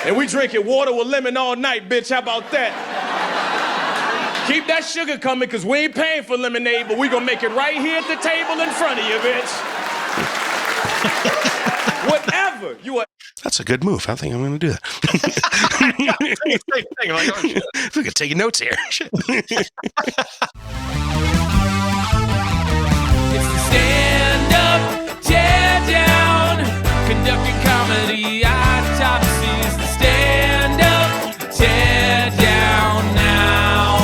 And we drinking water with lemon all night, bitch. How about that? Keep that sugar coming, because we ain't paying for lemonade, but we gonna make it right here at the table in front of you, bitch. Whatever. You are. That's a good move. I think I'm going to do that. I'm like, oh, shit. We could take notes here. Shit. It's the Stand-Up Teardown, conducting comedy autopsies. The Stand-Up Teardown now.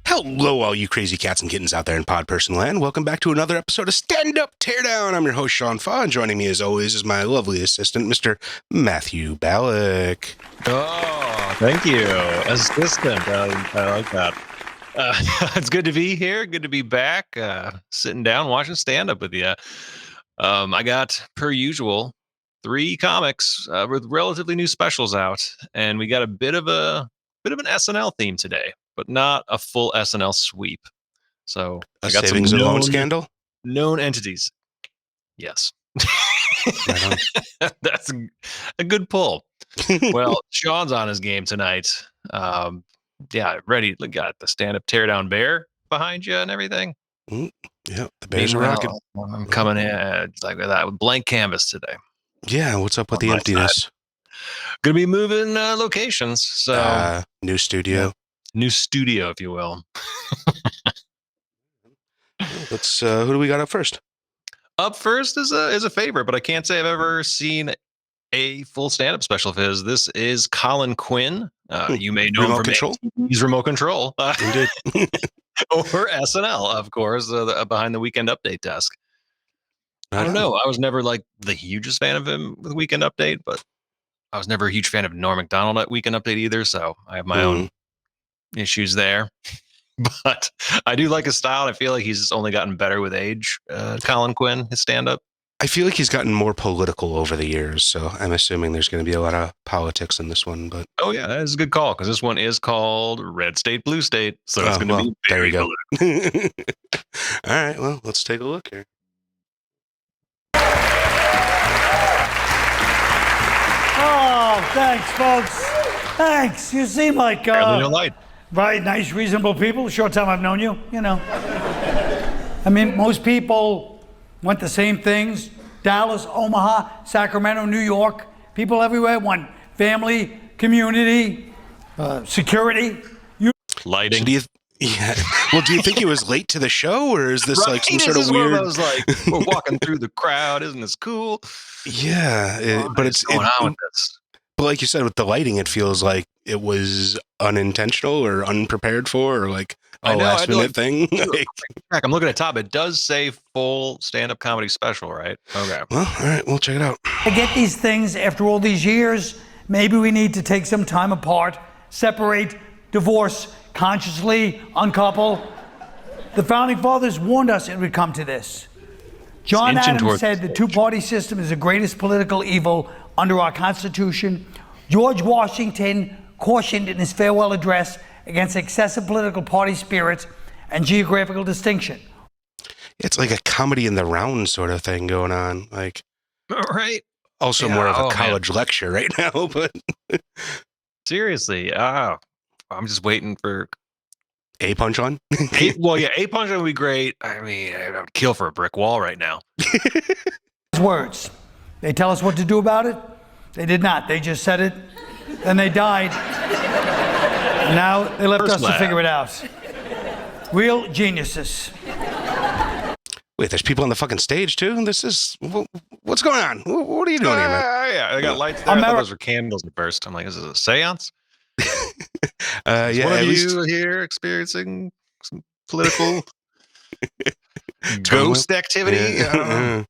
Hello, all you crazy cats and kittens out there in pod person land. Welcome back to another episode of Stand-Up Teardown. I'm your host, Sean Fau, and joining me as always is my lovely assistant, Mr. Matthew Ballek. Oh, thank you. Assistant. I like that. It's good to be here. Good to be back. Sitting down, watching stand-up with you. I got, per usual, 3 comics with relatively new specials out, and we got a bit of an SNL theme today, but not a full SNL sweep. So A I got savings some and loan scandal? known entities. Yes. Right on. That's a good pull. Well, Sean's on his game tonight. Yeah, ready. Got the Stand-Up Teardown bear behind you and everything. Yeah, the Bears are Meanwhile, rocking. I'm coming in like that with blank canvas today. Yeah, what's up with On the my let's Gonna be moving locations, so new studio. new studio, if you will. Let's who do we got up first? Up first is a favorite, but I can't say I've ever seen a full stand-up special of his. This is Colin Quin. You may know him Remote from Control? He's Remote Control. Indeed. Or SNL, of course, behind the Weekend Update desk. I don't know. I was never like the hugest fan of him with Weekend Update, but I was never a huge fan of Norm Macdonald at Weekend Update either, so I have my own issues there. But I do like his style, and I feel like he's only gotten better with age. Colin Quin, his stand-up. I feel like he's gotten more political over the years, so I'm assuming there's going to be a lot of politics in this one. But Oh yeah, that is a good call, because this one is called Red State, Blue State, so it's going to be there very you go. political. All right, well, let's take a look here. Oh, thanks, folks. Thanks. You seem like, Apparently no light. right, nice, reasonable people. Short time I've known you, you know. I mean, most people want the same things. Dallas, Omaha, Sacramento, New York. People everywhere want family, community, security. Lighting. So do you think he was late to the show, or is this like some sort of weird? I was like, we're walking through the crowd. Isn't this cool? Yeah, but What's going on with this? But like you said, with the lighting, it feels like it was unintentional or unprepared for, or like a last minute thing. I'm looking at top. It does say full stand-up comedy special, right? Okay. Well, all right, we'll check it out. I get these things after all these years. Maybe we need to take some time apart, separate, divorce, consciously uncouple. The founding fathers warned us it would come to this. John Adams said the two-party system is the greatest political evil under our Constitution. George Washington cautioned in his farewell address against excessive political party spirit and geographical distinction. It's like a comedy in the round sort of thing going on. Like, Right. also more of a college lecture right now, but Seriously. I'm just waiting for a punch on. A punch would be great. I mean, I would kill for a brick wall right now. Words. They tell us what to do about it. They did not. They just said it, then they died. And now they left us to figure it out. Real geniuses. Wait, there's people on the fucking stage too? What's going on? What are you doing here, man? Yeah, they got lights there. I thought those were candles at first. I'm like, is this a seance? Yeah, one of at least you here experiencing some political ghost activity? Yeah.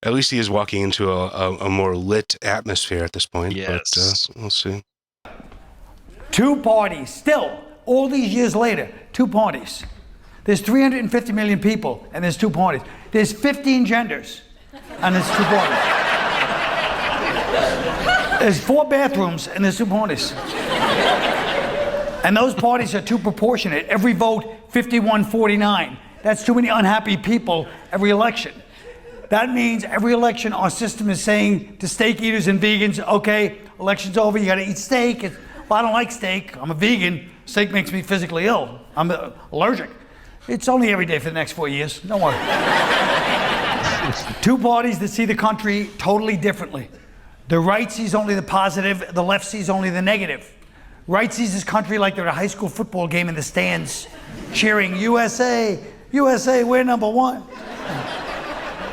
At least he is walking into a more lit atmosphere at this point. Yes. But we'll see. 2 parties, still, all these years later, 2 parties. There's 350 million people, and there's 2 parties. There's 15 genders, and there's 2 parties. There's 4 bathrooms, and there's 2 parties. And those parties are too proportionate. Every vote, 51-49. That's too many unhappy people every election. That means every election our system is saying to steak eaters and vegans, okay, election's over, you gotta eat steak. Well, I don't like steak, I'm a vegan. Steak makes me physically ill. I'm allergic. It's only every day for the next 4 years, don't worry. Two parties that see the country totally differently. The right sees only the positive, the left sees only the negative. Right sees this country like they're at a high school football game in the stands, cheering, USA, USA, we're number one.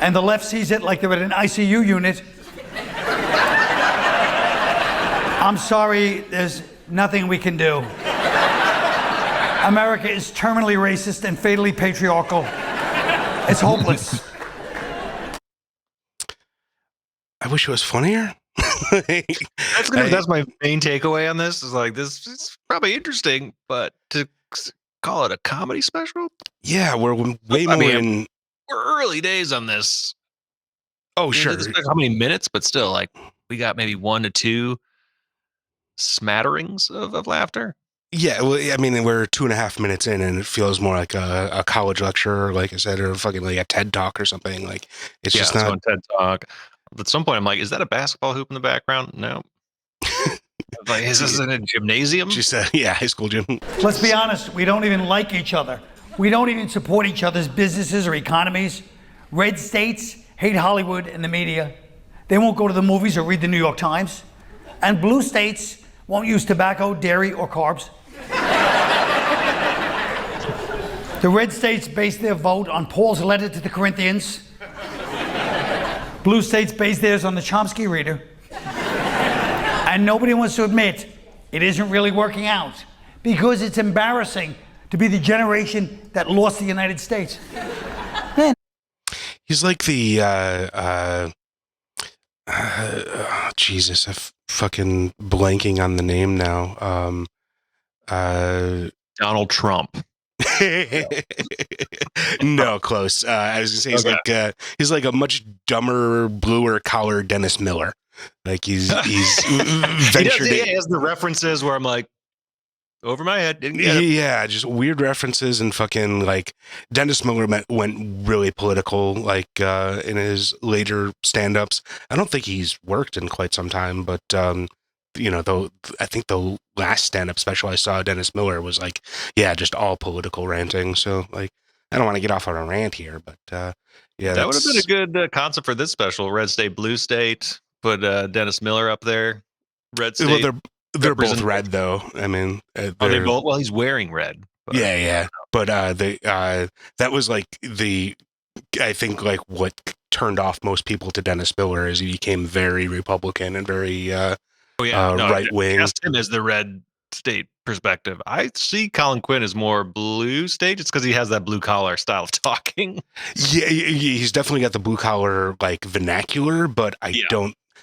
And the left sees it like they're at an ICU unit. I'm sorry, there's nothing we can do. America is terminally racist and fatally patriarchal. It's hopeless. I wish it was funnier. That's my main takeaway on this. Is like, this is probably interesting, but to call it a comedy special? Yeah, we're way more in. We're early days on this. Oh, sure. How many minutes? But still, like, we got maybe 1 to 2 smatterings of laughter. Yeah, well, I mean, we're 2.5 minutes in, and it feels more like a college lecture, like I said, or fucking like a TED Talk or something. Like, it's just not a TED Talk. At some point, I'm like, is that a basketball hoop in the background? No. Like, is this in a gymnasium? She said, yeah, high school gym. Let's be honest, we don't even like each other. We don't even support each other's businesses or economies. Red states hate Hollywood and the media. They won't go to the movies or read the New York Times. And blue states won't use tobacco, dairy, or carbs. The red states base their vote on Paul's letter to the Corinthians. Blue states base theirs on the Chomsky reader. And nobody wants to admit it isn't really working out because it's embarrassing to be the generation that lost the United States. Man. He's like the, Jesus, I'm fucking blanking on the name now. Donald Trump. No, close. I was gonna say he's like a much dumber, bluer collar Dennis Miller. Like he's ventured. He has the references where I'm like, over my head. Didn't get it. Yeah, just weird references and fucking like Dennis Miller went really political like in his later stand-ups. I don't think he's worked in quite some time, but you know, though I think the last stand-up special I saw Dennis Miller was like, yeah, just all political ranting. So like, I don't want to get off on a rant here, but yeah, that would have been a good concept for this special. Red state, blue state. Put Dennis Miller up there. Red state. Well, they're both red though. I mean, they both? Well, he's wearing red. But, yeah. But that was like I think like what turned off most people to Dennis Miller is he became very Republican and very right wing. Cast him as the red state perspective. I see Colin Quin as more blue state. It's because he has that blue collar style of talking. Yeah, he's definitely got the blue collar like vernacular, but I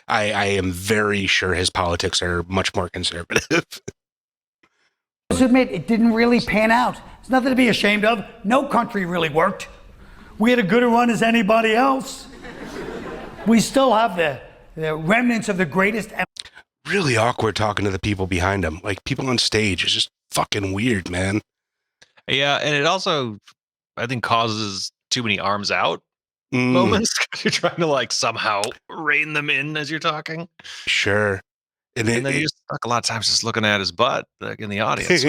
am very sure his politics are much more conservative. Let's admit, it didn't really pan out. It's nothing to be ashamed of. No country really worked. We had a good a run as anybody else. We still have the remnants of the greatest. Really awkward talking to the people behind him. Like people on stage is just fucking weird, man. Yeah, and it also, I think, causes too many arms out moments. You're trying to like somehow rein them in as you're talking. Sure. And then you're stuck a lot of times just looking at his butt like in the audience.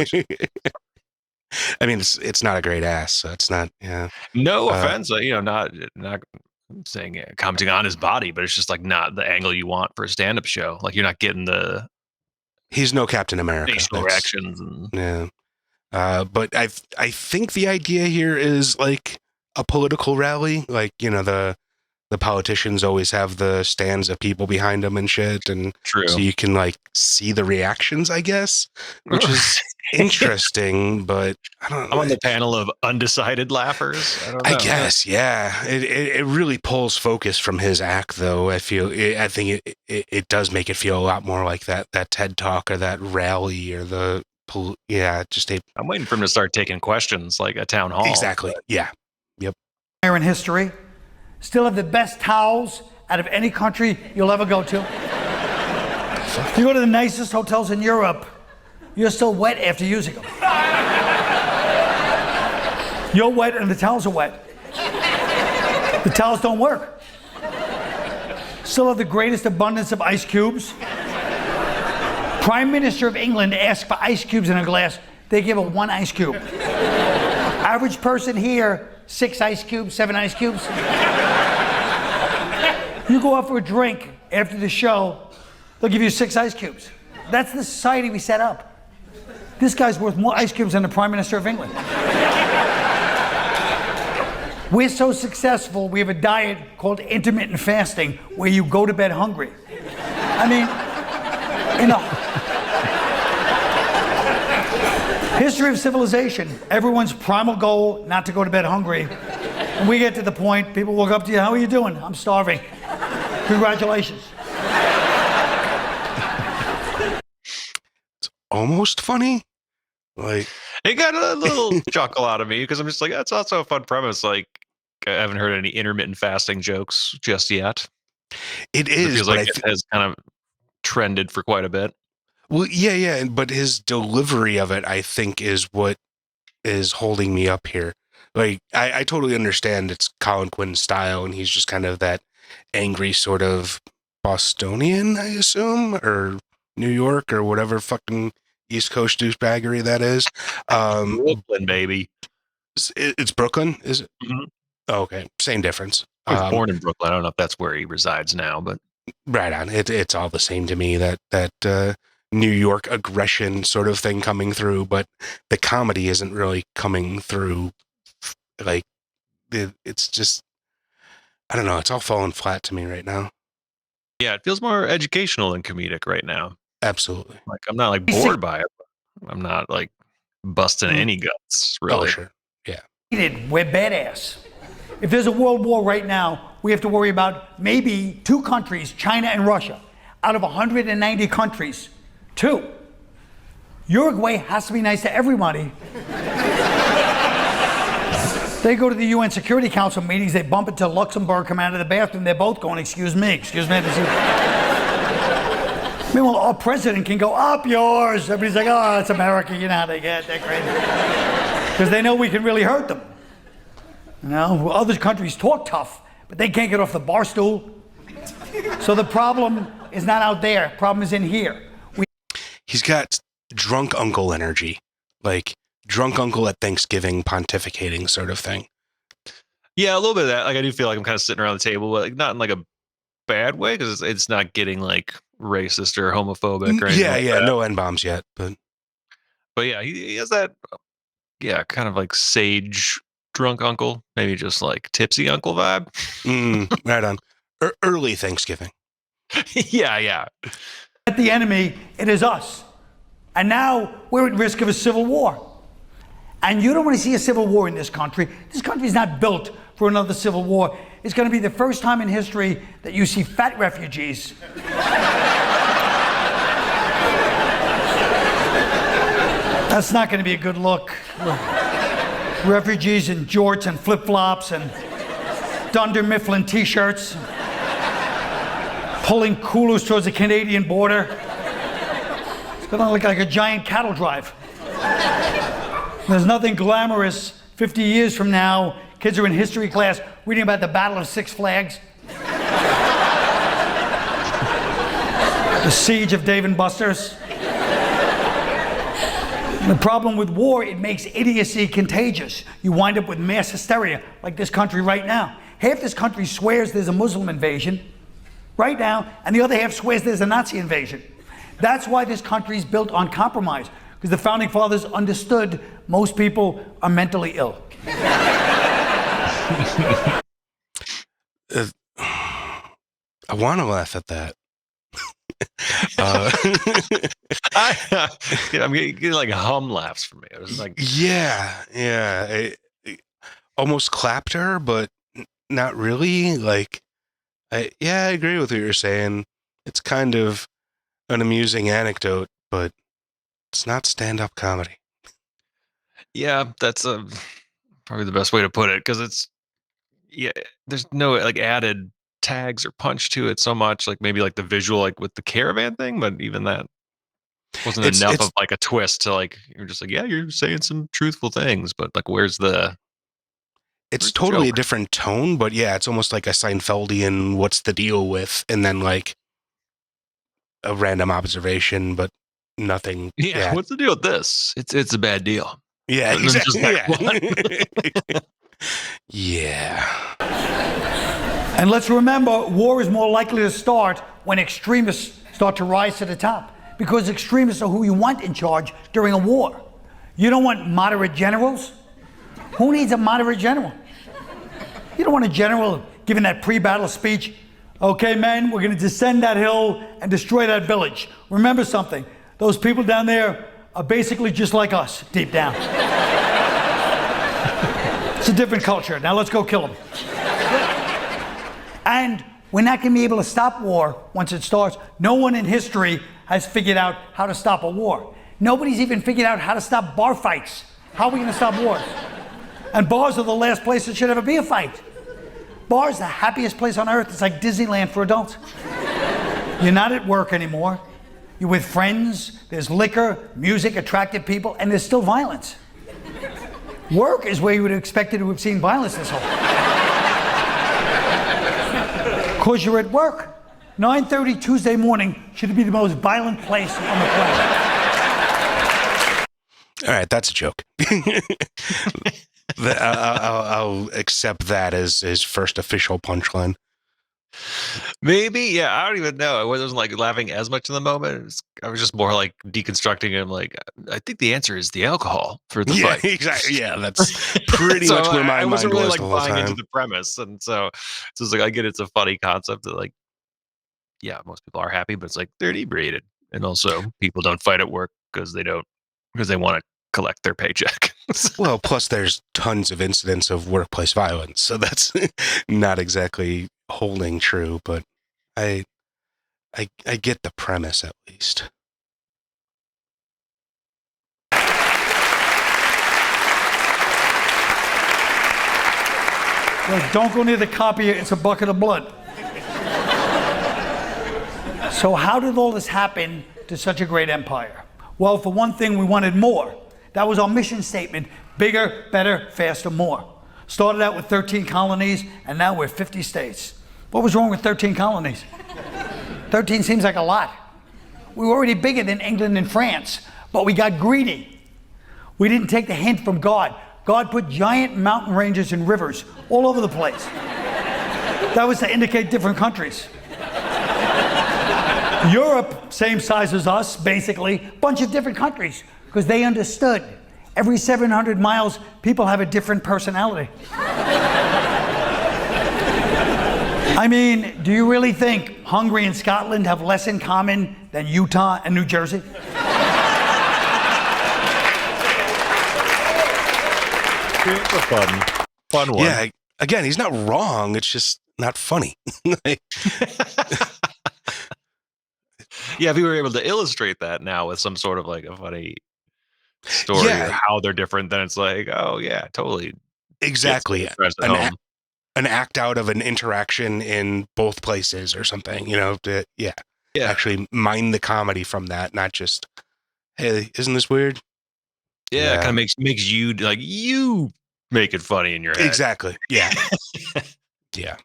I mean, it's not a great ass, so it's not. Yeah. No offense, not saying commenting on his body, but it's just like not the angle you want for a stand-up show. Like you're not getting the. He's no Captain America. Facial reactions and. Yeah. But I think the idea here is like a political rally. Like the politicians always have the stands of people behind them and shit, and True. So you can like see the reactions, I guess, which is interesting. But I don't know. I'm on the panel of undecided laughers. I guess, yeah. It really pulls focus from his act, though. I think it does make it feel a lot more like that TED Talk or that rally or I'm waiting for him to start taking questions like a town hall. Exactly. But. Yeah. Yep. In history, still have the best towels out of any country you'll ever go to. You go to the nicest hotels in Europe, you're still wet after using them. You're wet and the towels are wet. The towels don't work. still have the greatest abundance of ice cubes. Prime Minister of England asked for ice cubes in a glass. They give her 1 ice cube. Average person here, 6 ice cubes, 7 ice cubes. You go out for a drink after the show, they'll give you 6 ice cubes. That's the society we set up. This guy's worth more ice cubes than the Prime Minister of England. We're so successful, we have a diet called intermittent fasting where you go to bed hungry. I mean, in the history of civilization, everyone's primal goal not to go to bed hungry. And we get to the point, people walk up to you, how are you doing? I'm starving. Congratulations. It's almost funny. Like, It got a little chuckle out of me because I'm just like, that's also a fun premise. Like, I haven't heard any intermittent fasting jokes just yet. it It is, feels but like it has kind of trended for quite a bit. well, yeah, but his delivery of it, I think, is what is holding me up here. Like, I totally understand it's Colin Quin's style, and he's just kind of that angry sort of Bostonian, I assume, or New York, or whatever fucking East Coast douchebaggery that is. Brooklyn, baby. It's Brooklyn, is it? Mhm. Oh, okay, same difference. He was born in Brooklyn. I don't know if that's where he resides now, but Right on. It's all the same to me, that New York aggression sort of thing coming through, but the comedy isn't really coming through. Like, it's just, I don't know, it's all falling flat to me right now. yeah, it feels more educational than comedic right now. Absolutely. Like, I'm not like bored by it. I'm not like busting any guts, Oh, really. sure. Yeah. We're badass. If there's a world war right now, we have to worry about maybe 2 countries, China and Russia. Out of 190 countries, 2. Uruguay has to be nice to everybody. They go to the UN Security Council meetings, they bump into Luxembourg, come out of the bathroom, they're both going, excuse me. Meanwhile, our president can go, up yours. Everybody's like, oh, it's America, you know how they get, they're crazy. Because they know we can really hurt them. You know, other countries talk tough, but they can't get off the bar stool. So the problem is not out there, problem is in here. He's got drunk uncle energy. Like, drunk uncle at Thanksgiving pontificating sort of thing. Yeah, a little bit of that. Like, I do feel like I'm kind of sitting around the table, but like, not in like a bad way because it's not getting like racist or homophobic or anything. Yeah, no N-bombs yet, but yeah, he has that, kind of like sage drunk uncle, maybe just like tipsy uncle vibe. right on. Early Thanksgiving. yeah. At the enemy, it is us. And now we're at risk of a civil war. And you don't want to see a civil war in this country. This country is not built for another civil war. It's going to be the first time in history that you see fat refugees. That's not going to be a good look. Refugees in jorts and flip-flops and Dunder Mifflin t-shirts, pulling coolers towards the Canadian border. It's going to look like a giant cattle drive. There's nothing glamorous 50 years from now. Kids are in history class reading about the Battle of Six Flags. The Siege of Dave and Buster's. The problem with war, it makes idiocy contagious. You wind up with mass hysteria, like this country right now. Half this country swears there's a Muslim invasion right now, and the other half swears there's a Nazi invasion. That's why this country is built on compromise, because the Founding Fathers understood most people are mentally ill. I want to laugh at that. I'm getting like hum laughs from me. It was like, yeah. I almost clapped her, but not really. Like, I agree with what you're saying. It's kind of an amusing anecdote, but it's not stand-up comedy. yeah, that's probably the best way to put it, because it's, there's no like added tags or punch to it so much, like maybe like the visual, like with the caravan thing, but even that wasn't enough of like a twist to like, you're just like, yeah, you're saying some truthful things, but like, where's the It's Where's the totally a joke? different tone, but yeah, it's almost like a Seinfeldian what's the deal with, and then like a random observation, but nothing. Yeah, what's the deal with this? It's a bad deal. Yeah, And then just exactly. that Yeah. And let's remember, war is more likely to start when extremists start to rise to the top, because extremists are who you want in charge during a war. You don't want moderate generals. Who needs a moderate general? You don't want a general giving that pre-battle speech. Okay, men, we're going to descend that hill and destroy that village. Remember something. Those people down there are basically just like us, deep down. It's a different culture. Now let's go kill them. And we're not going to be able to stop war once it starts. No one in history has figured out how to stop a war. Nobody's even figured out how to stop bar fights. How are we going to stop wars? And bars are the last place that should ever be a fight. Bars, the happiest place on earth. It's like Disneyland for adults. You're not at work anymore. You're with friends. There's liquor, music, attractive people, and there's still violence. Work is where you would have expected to have seen violence this whole time. Because you're at work. 9:30 Tuesday morning should be the most violent place on the planet. All right, that's a joke. I'll accept that as his first official punchline. Maybe, yeah. I don't even know. I wasn't like laughing as much in the moment. I was just more like deconstructing him. Like, I think the answer is the alcohol for the Yeah, fight. exactly. Yeah, that's pretty So much where my I mind wasn't really was like the whole buying into time. the premise, and so it's like I get it's a funny concept that like, yeah, most people are happy, but it's like they're inebriated, and also people don't fight at work because they want to collect their paycheck. Well, plus there's tons of incidents of workplace violence, so that's not exactly holding true, but I get the premise at least. Well, don't go near the copier, it's a bucket of blood. So how did all this happen to such a great empire? Well, for one thing, we wanted more. That was our mission statement: bigger, better, faster, more. Started out with 13 colonies, and now we're 50 states. What was wrong with 13 colonies? 13 seems like a lot. We were already bigger than England and France, but we got greedy. We didn't take the hint from God. God put giant mountain ranges and rivers all over the place. That was to indicate different countries. Europe, same size as us, basically, bunch of different countries, because they understood. Every 700 miles, people have a different personality. I mean, do you really think Hungary and Scotland have less in common than Utah and New Jersey? It's a fun one. Yeah, again, he's not wrong. It's just not funny. Yeah, if we were able to illustrate that now with some sort of like a funny story Yeah. or how they're different, then it's like, oh yeah, totally. Exactly. Press at home. An act out of an interaction in both places or something, Yeah. actually mine the comedy from that, not just, hey, isn't this weird? Yeah, it kind of makes you like you make it funny in your head. Exactly. Yeah. Yeah.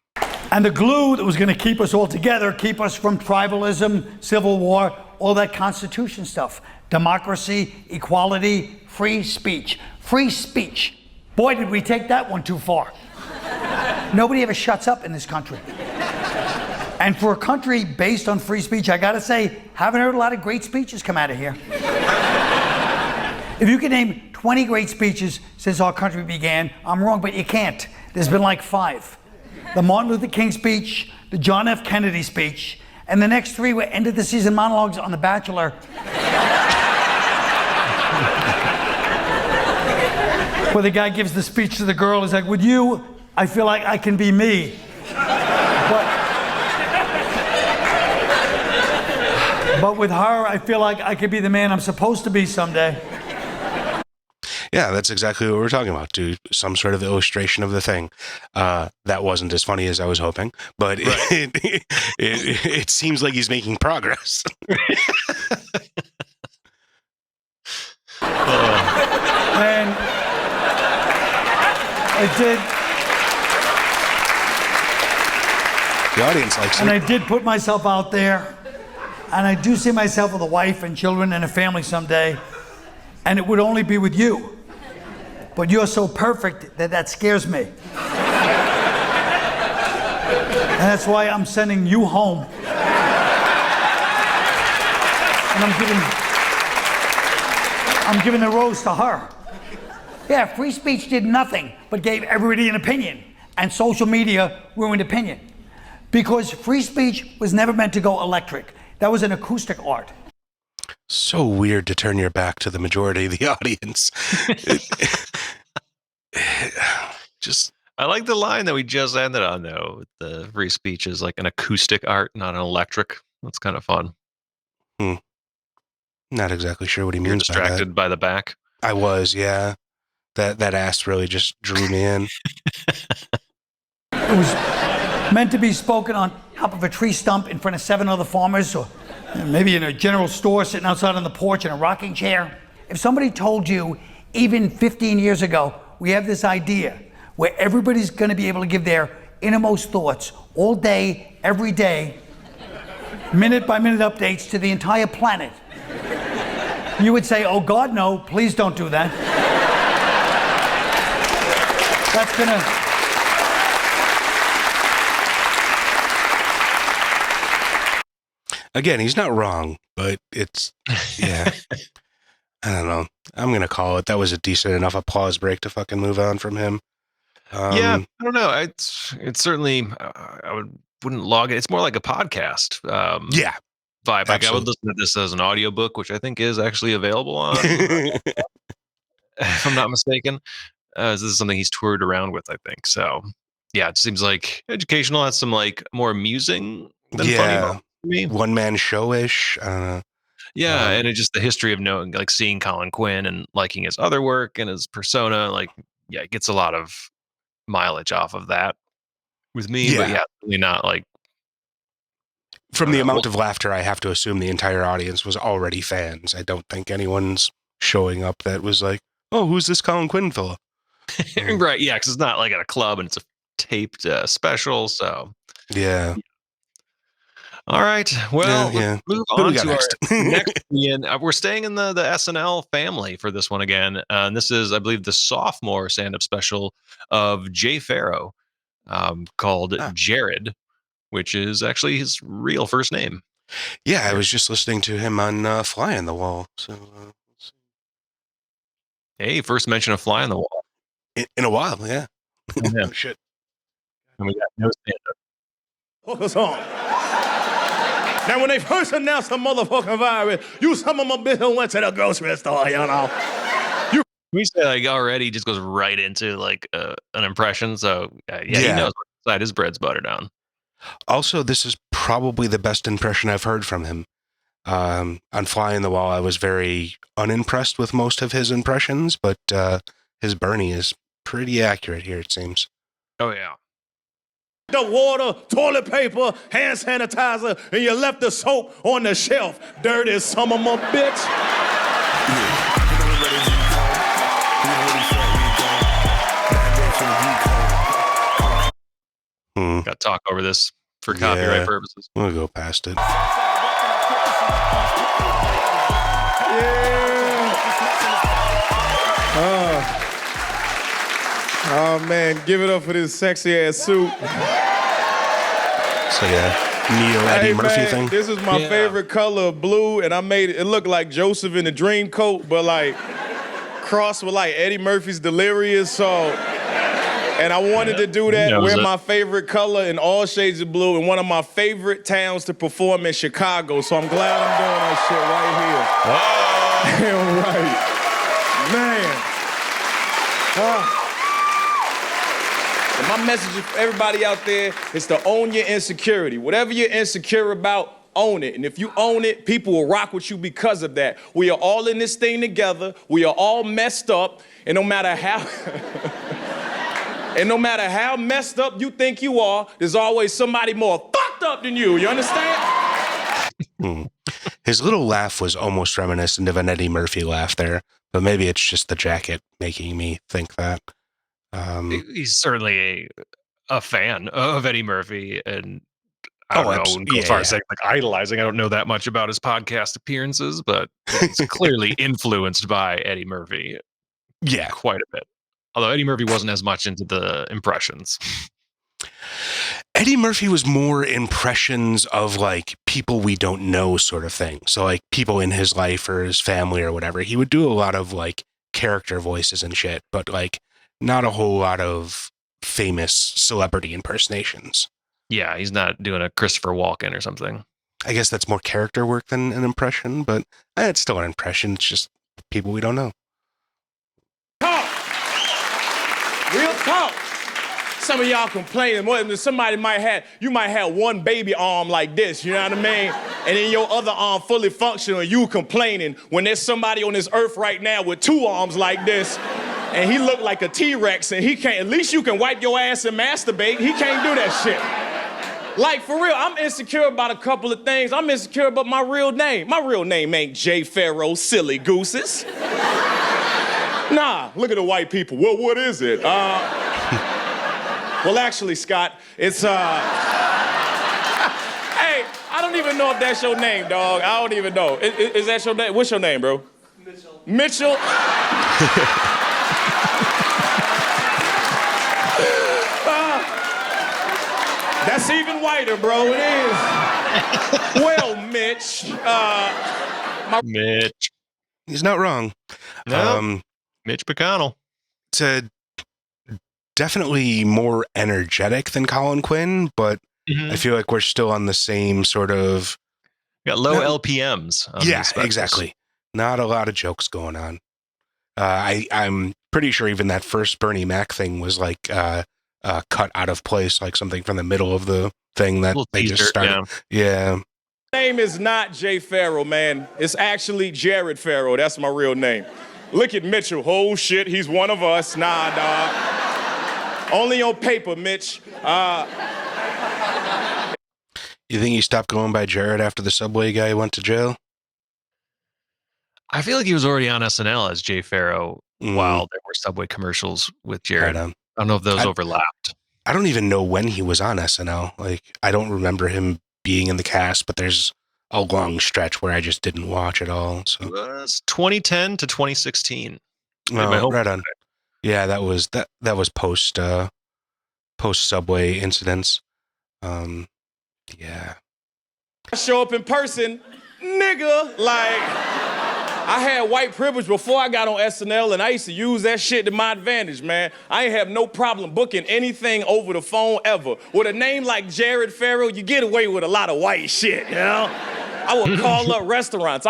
And the glue that was going to keep us all together, keep us from tribalism, civil war, all that Constitution stuff. Democracy, equality, free speech. Free speech. Boy, did we take that one too far. Nobody ever shuts up in this country. And for a country based on free speech, I gotta say, haven't heard a lot of great speeches come out of here. If you could name 20 great speeches since our country began, I'm wrong, but you can't. There's been like 5. The Martin Luther King speech, the John F. Kennedy speech, and the next 3 were end of the season monologues on The Bachelor. Where the guy gives the speech to the girl, he's like, with you, I feel like I can be me. But with her, I feel like I could be the man I'm supposed to be someday. Yeah, that's exactly what we're talking about, dude. Some sort of illustration of the thing. That wasn't as funny as I was hoping, but it seems like he's making progress. And The audience likes And it. I did put myself out there, and I do see myself with a wife and children and a family someday, and it would only be with you. But you're so perfect that scares me. And that's why I'm sending you home. And I'm giving the rose to her. Yeah, free speech did nothing but gave everybody an opinion, and social media ruined opinion. Because free speech was never meant to go electric. That was an acoustic art. So weird to turn your back to the majority of the audience. Just I like the line that we just ended on, though. The free speech is like an acoustic art, not an electric. That's kind of fun. not exactly sure what he You're means by that. distracted by the back. I was, yeah. That ass really just drew me in. It was meant to be spoken on top of a tree stump in front of 7 other farmers, or maybe in a general store sitting outside on the porch in a rocking chair. If somebody told you, even 15 years ago, we have this idea where everybody's going to be able to give their innermost thoughts all day, every day, minute by minute updates to the entire planet, you would say, oh God, no, please don't do that. That's gonna... Again, he's not wrong, but it's, yeah. I don't know. I'm going to call it. That was a decent enough applause break to fucking move on from him. Yeah, I don't know. It's certainly, wouldn't log it. It's more like a podcast Yeah. vibe. Like I would Absolutely. listen to this as an audiobook, which I think is actually available on, if I'm not mistaken. This is something he's toured around with, I think. So yeah, it seems like educational, has some like more amusing than funny Yeah. moments to me. One-man show-ish. Yeah, and it's just the history of knowing, like seeing Colin Quin and liking his other work and his persona, like, yeah, it gets a lot of mileage off of that with me. But Yeah. yeah, really not like, From the well- amount of laughter, I have to assume the entire audience was already fans. I don't think anyone's showing up that was like, oh, who's this Colin Quin fella? right, yeah, because it's not like at a club and it's a taped special. So Yeah. all right, well, Yeah. let's move Who do we on got to next? our next comedian. We're staying in the SNL family for this one again. And this is, I believe, the sophomore stand-up special of Jay Pharoah, called Jared, which is actually his real first name. Yeah, I was just listening to him on Fly on the Wall. So let's Hey, first mention of Fly on the Wall. see. In a while, yeah. Yeah. Oh, shit. And we got no stand-up. Focus on. Now, when they first announced the motherfucking virus, you some of my bitches went to the grocery store, you know. We say like already just goes right into like an impression. So yeah, he Yeah. knows what side his bread's buttered on. Also, this is probably the best impression I've heard from him. On Fly on the Wall, I was very unimpressed with most of his impressions, but his Bernie is pretty accurate here, it seems. Oh yeah. The water, toilet paper, hand sanitizer, and you left the soap on the shelf. Dirty some of my bitch. Got to talk over this for copyright purposes. We'll go past it. Oh man, give it up for this sexy ass suit. So yeah, Neo Eddie Murphy thing. This is my Yeah. favorite color of blue, and I made it look like Joseph in the dream coat, but like crossed with like Eddie Murphy's Delirious. So, and I wanted to do that, knows wear it. my favorite color in all shades of blue in one of my favorite towns to perform in, Chicago. So I'm glad I'm doing that shit right here. Damn right. Man. And my message for everybody out there is to own your insecurity. Whatever you're insecure about, own it. And if you own it, people will rock with you because of that. We are all in this thing together. We are all messed up. And no matter how messed up you think you are, there's always somebody more fucked up than you. You understand? His little laugh was almost reminiscent of an Eddie Murphy laugh there, but maybe it's just the jacket making me think that. He's certainly a fan of Eddie Murphy, and I don't know. As far as saying like idolizing, I don't know that much about his podcast appearances, but it's clearly influenced by Eddie Murphy. Yeah, quite a bit. Although Eddie Murphy wasn't as much into the impressions. Eddie Murphy was more impressions of like people we don't know sort of thing. So like people in his life or his family or whatever. He would do a lot of like character voices and shit, but like not a whole lot of famous celebrity impersonations. Yeah, he's not doing a Christopher Walken or something. I guess that's more character work than an impression, but it's still an impression. It's just people we don't know. Talk. Real talk. Some of y'all complaining. Somebody might have one baby arm like this, you know what I mean? And then your other arm fully functional, you complaining when there's somebody on this earth right now with two arms like this, and he look like a T-Rex, and he can't, at least you can wipe your ass and masturbate. He can't do that shit. Like, for real, I'm insecure about a couple of things. I'm insecure about my real name. My real name ain't J. Pharoah, silly gooses. Nah, look at the white people. Well, what is it? Well, actually, Scott, it's, hey, I don't even know if that's your name, dog. I don't even know. Is that your name? What's your name, bro? Mitchell. Mitchell? That's even whiter, bro. It is. Well, Mitch. Mitch. He's not wrong. No. Mitch McConnell. Definitely more energetic than Colin Quin, but I feel like we're still on the same sort of... Got low LPMs. Yeah, exactly. Not a lot of jokes going on. I'm pretty sure even that first Bernie Mac thing was like cut out of place, like something from the middle of the thing that they just started. Yeah. Name is not Jay Pharoah, man. It's actually Jared Pharoah. That's my real name. Look at Mitchell. Oh, shit, he's one of us. Nah, dog. Only on paper, Mitch. You think he stopped going by Jared after the Subway guy went to jail? I feel like he was already on SNL as Jay Pharoah while there were Subway commercials with Jared. I don't know if those overlapped. I don't even know when he was on SNL. Like, I don't remember him being in the cast, but there's a long stretch where I just didn't watch at all. So it was 2010 to 2016. Oh, right on. Yeah, that was post Subway incidents. Yeah. I show up in person, nigga, like, I had white privilege before I got on SNL, and I used to use that shit to my advantage, man. I ain't have no problem booking anything over the phone ever. With a name like Jared Pharoah, you get away with a lot of white shit, you know? I would call up restaurants.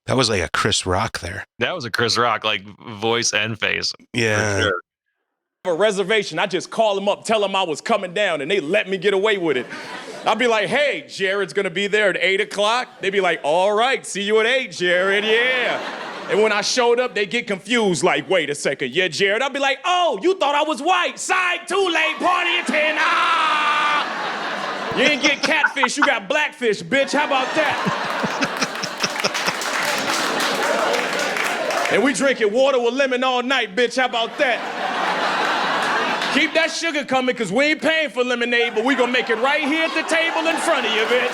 That was like a Chris Rock there. That was a Chris Rock, like, voice and face. Yeah. Sure. A reservation. I just call them up, tell them I was coming down, and they let me get away with it. I'd be like, hey, Jared's gonna be there at 8 o'clock. They'd be like, all right, see you at 8, Jared, yeah. And when I showed up, they get confused, like, wait a second, yeah, Jared? I'd be like, oh, you thought I was white. Side, too late, party at 10, ah! You didn't get catfish, you got blackfish, bitch, how about that? And we drinking water with lemon all night, bitch, how about that? Keep that sugar coming, because we ain't paying for lemonade, but we gonna make it right here at the table in front of you, bitch.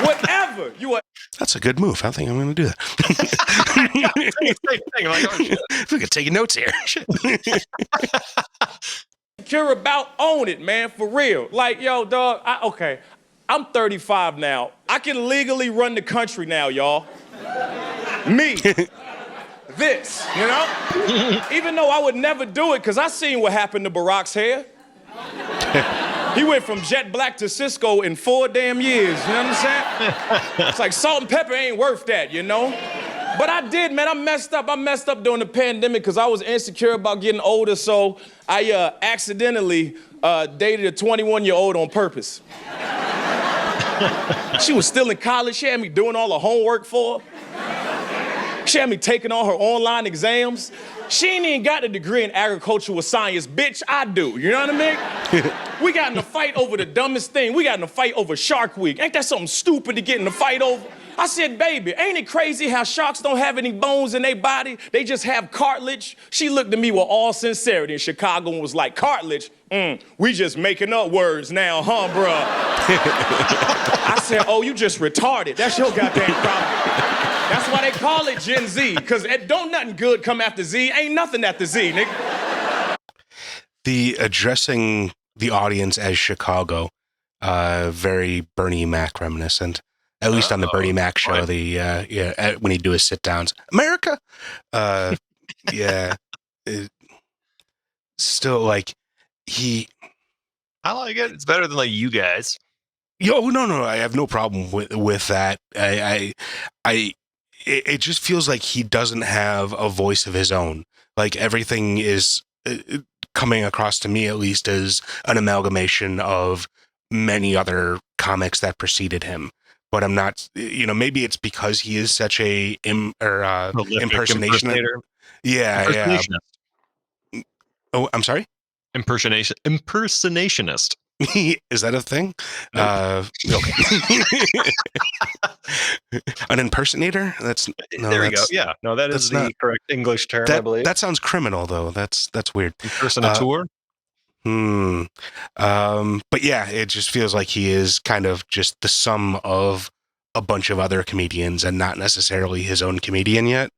Whatever. That's a good move. I think I'm gonna do that. If we could take notes here. Care about own it, man, for real. Like, yo, dog, okay, I'm 35 now. I can legally run the country now, y'all. Me. This, you know? Even though I would never do it, because I seen what happened to Barack's hair. He went from jet black to Cisco in 4 damn years, you know what I'm saying? It's like salt and pepper ain't worth that, you know? But I did, man, I messed up during the pandemic because I was insecure about getting older, so I accidentally dated a 21-year-old on purpose. She was still in college, she had me doing all the homework for her. She had me taking all her online exams. She ain't even got a degree in agricultural science. Bitch, I do. You know what I mean? We got in a fight over the dumbest thing. We got in a fight over Shark Week. Ain't that something stupid to get in a fight over? I said, baby, ain't it crazy how sharks don't have any bones in their body? They just have cartilage. She looked at me with all sincerity in Chicago and was like, cartilage? We just making up words now, huh, bruh? I said, oh, you just retarded. That's your goddamn problem. That's why they call it Gen Z, because don't nothing good come after Z. Ain't nothing after Z, nigga. The addressing the audience as Chicago, very Bernie Mac reminiscent. At least on the Bernie Mac show, when he'd do his sit downs, America, still like I like it. It's better than like you guys. No, I have no problem with that. It just feels like he doesn't have a voice of his own. Like everything is coming across to me, at least, as an amalgamation of many other comics that preceded him. But I'm not, maybe it's because he is such a impersonator. Yeah. Oh, I'm sorry? Impersonationist. Is that a thing? Okay. An impersonator? There we go. Yeah. No, that is the correct English term, I believe. That sounds criminal, though. That's weird. Impersonator? But yeah, it just feels like he is kind of just the sum of a bunch of other comedians and not necessarily his own comedian yet.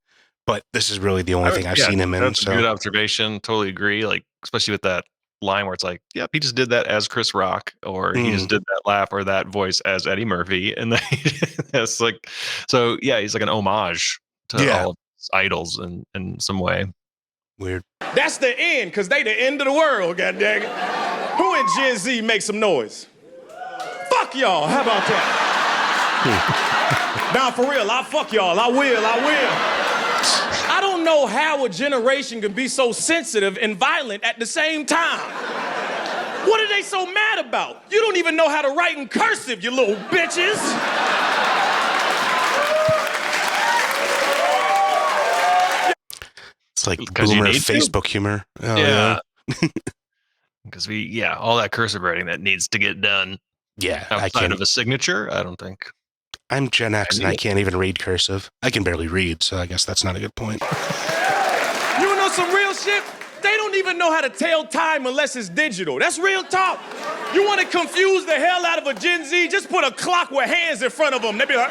But this is really the only thing I've seen him in. That's a good observation. Totally agree. Like, especially with that line where it's like, yep, he just did that as Chris Rock, or he just did that laugh or that voice as Eddie Murphy. And then it's like, so yeah, he's like an homage to all of his idols in some way. Weird. That's the end, because they the end of the world, goddamn it. Who in Gen Z make some noise? Fuck y'all. How about that? Nah, for real, I'll fuck y'all. I will. I don't know how a generation can be so sensitive and violent at the same time. What are they so mad about? You don't even know how to write in cursive, you little bitches. It's like boomer Facebook humor. Oh, yeah. Because all that cursive writing that needs to get done. Yeah. Outside of a signature, I don't think. I'm Gen X and I can't even read cursive. I can barely read, so I guess that's not a good point. You know some real shit? They don't even know how to tell time unless it's digital. That's real talk. You want to confuse the hell out of a Gen Z? Just put a clock with hands in front of them. They be like,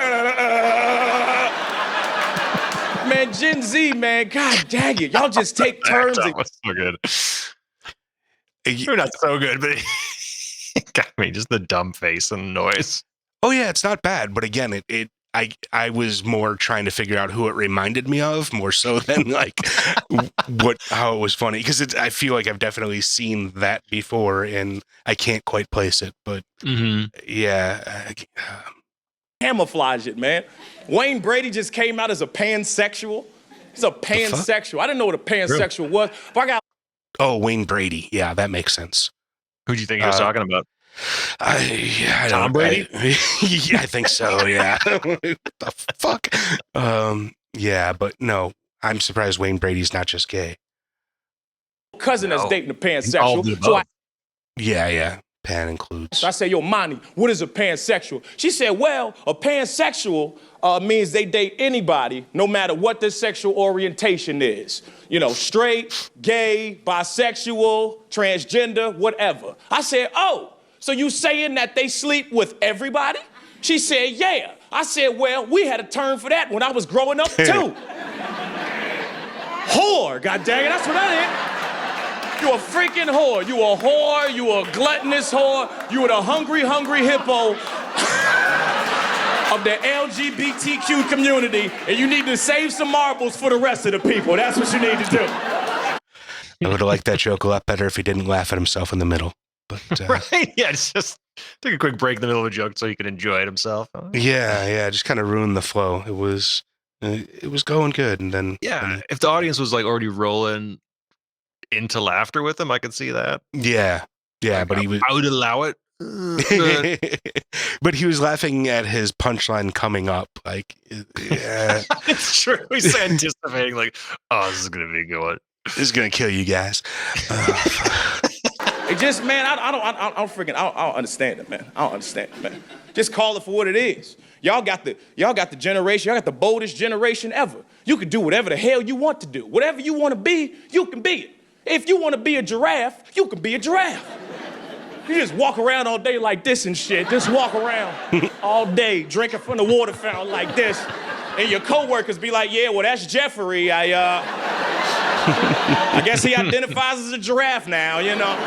Man, Gen Z, man, god dang it. Y'all just take terms. That was so good. You're not so good, but got me. Just the dumb face and noise. Oh yeah, it's not bad, but again, I was more trying to figure out who it reminded me of, more so than like how it was funny, because I feel like I've definitely seen that before, and I can't quite place it. But camouflage it, man. Wayne Brady just came out as a pansexual. He's a pansexual. I didn't know what a pansexual was, but Wayne Brady. Yeah, that makes sense. Who'd you think he was talking about? Tom Brady? I think so, yeah. What the fuck? Yeah, but no, I'm surprised Wayne Brady's not just gay. Cousin that's dating a pansexual. Yeah, pan includes. So I say, yo, Monty, what is a pansexual? She said, well, a pansexual means they date anybody, no matter what their sexual orientation is. You know, straight, gay, bisexual, transgender, whatever. I said, oh, so you saying that they sleep with everybody? She said, yeah. I said, well, we had a term for that when I was growing up, too. Whore, god dang it, that's what that is. You a freaking whore. You a whore, you a gluttonous whore, you are the hungry hippo of the LGBTQ community, and you need to save some marbles for the rest of the people. That's what you need to do. I would have liked that joke a lot better if he didn't laugh at himself in the middle. But, right? Yeah, it's just take a quick break in the middle of a joke so he could enjoy it himself. Yeah, just kind of ruined the flow. It was going good, and then if the audience was like already rolling into laughter with him, I could see that. Yeah, like, but I would allow it. But he was laughing at his punchline coming up. Like, yeah, it's true. He's anticipating, like, oh, this is gonna be good. This is gonna kill you guys. It just, man, I don't understand it, man. I don't understand it, man. Just call it for what it is. Y'all got the generation, y'all got the boldest generation ever. You can do whatever the hell you want to do. Whatever you want to be, you can be it. If you want to be a giraffe, you can be a giraffe. You just walk around all day like this and shit. Just walk around all day drinking from the water fountain like this. And your coworkers be like, yeah, well, that's Jeffrey. I guess he identifies as a giraffe now, you know.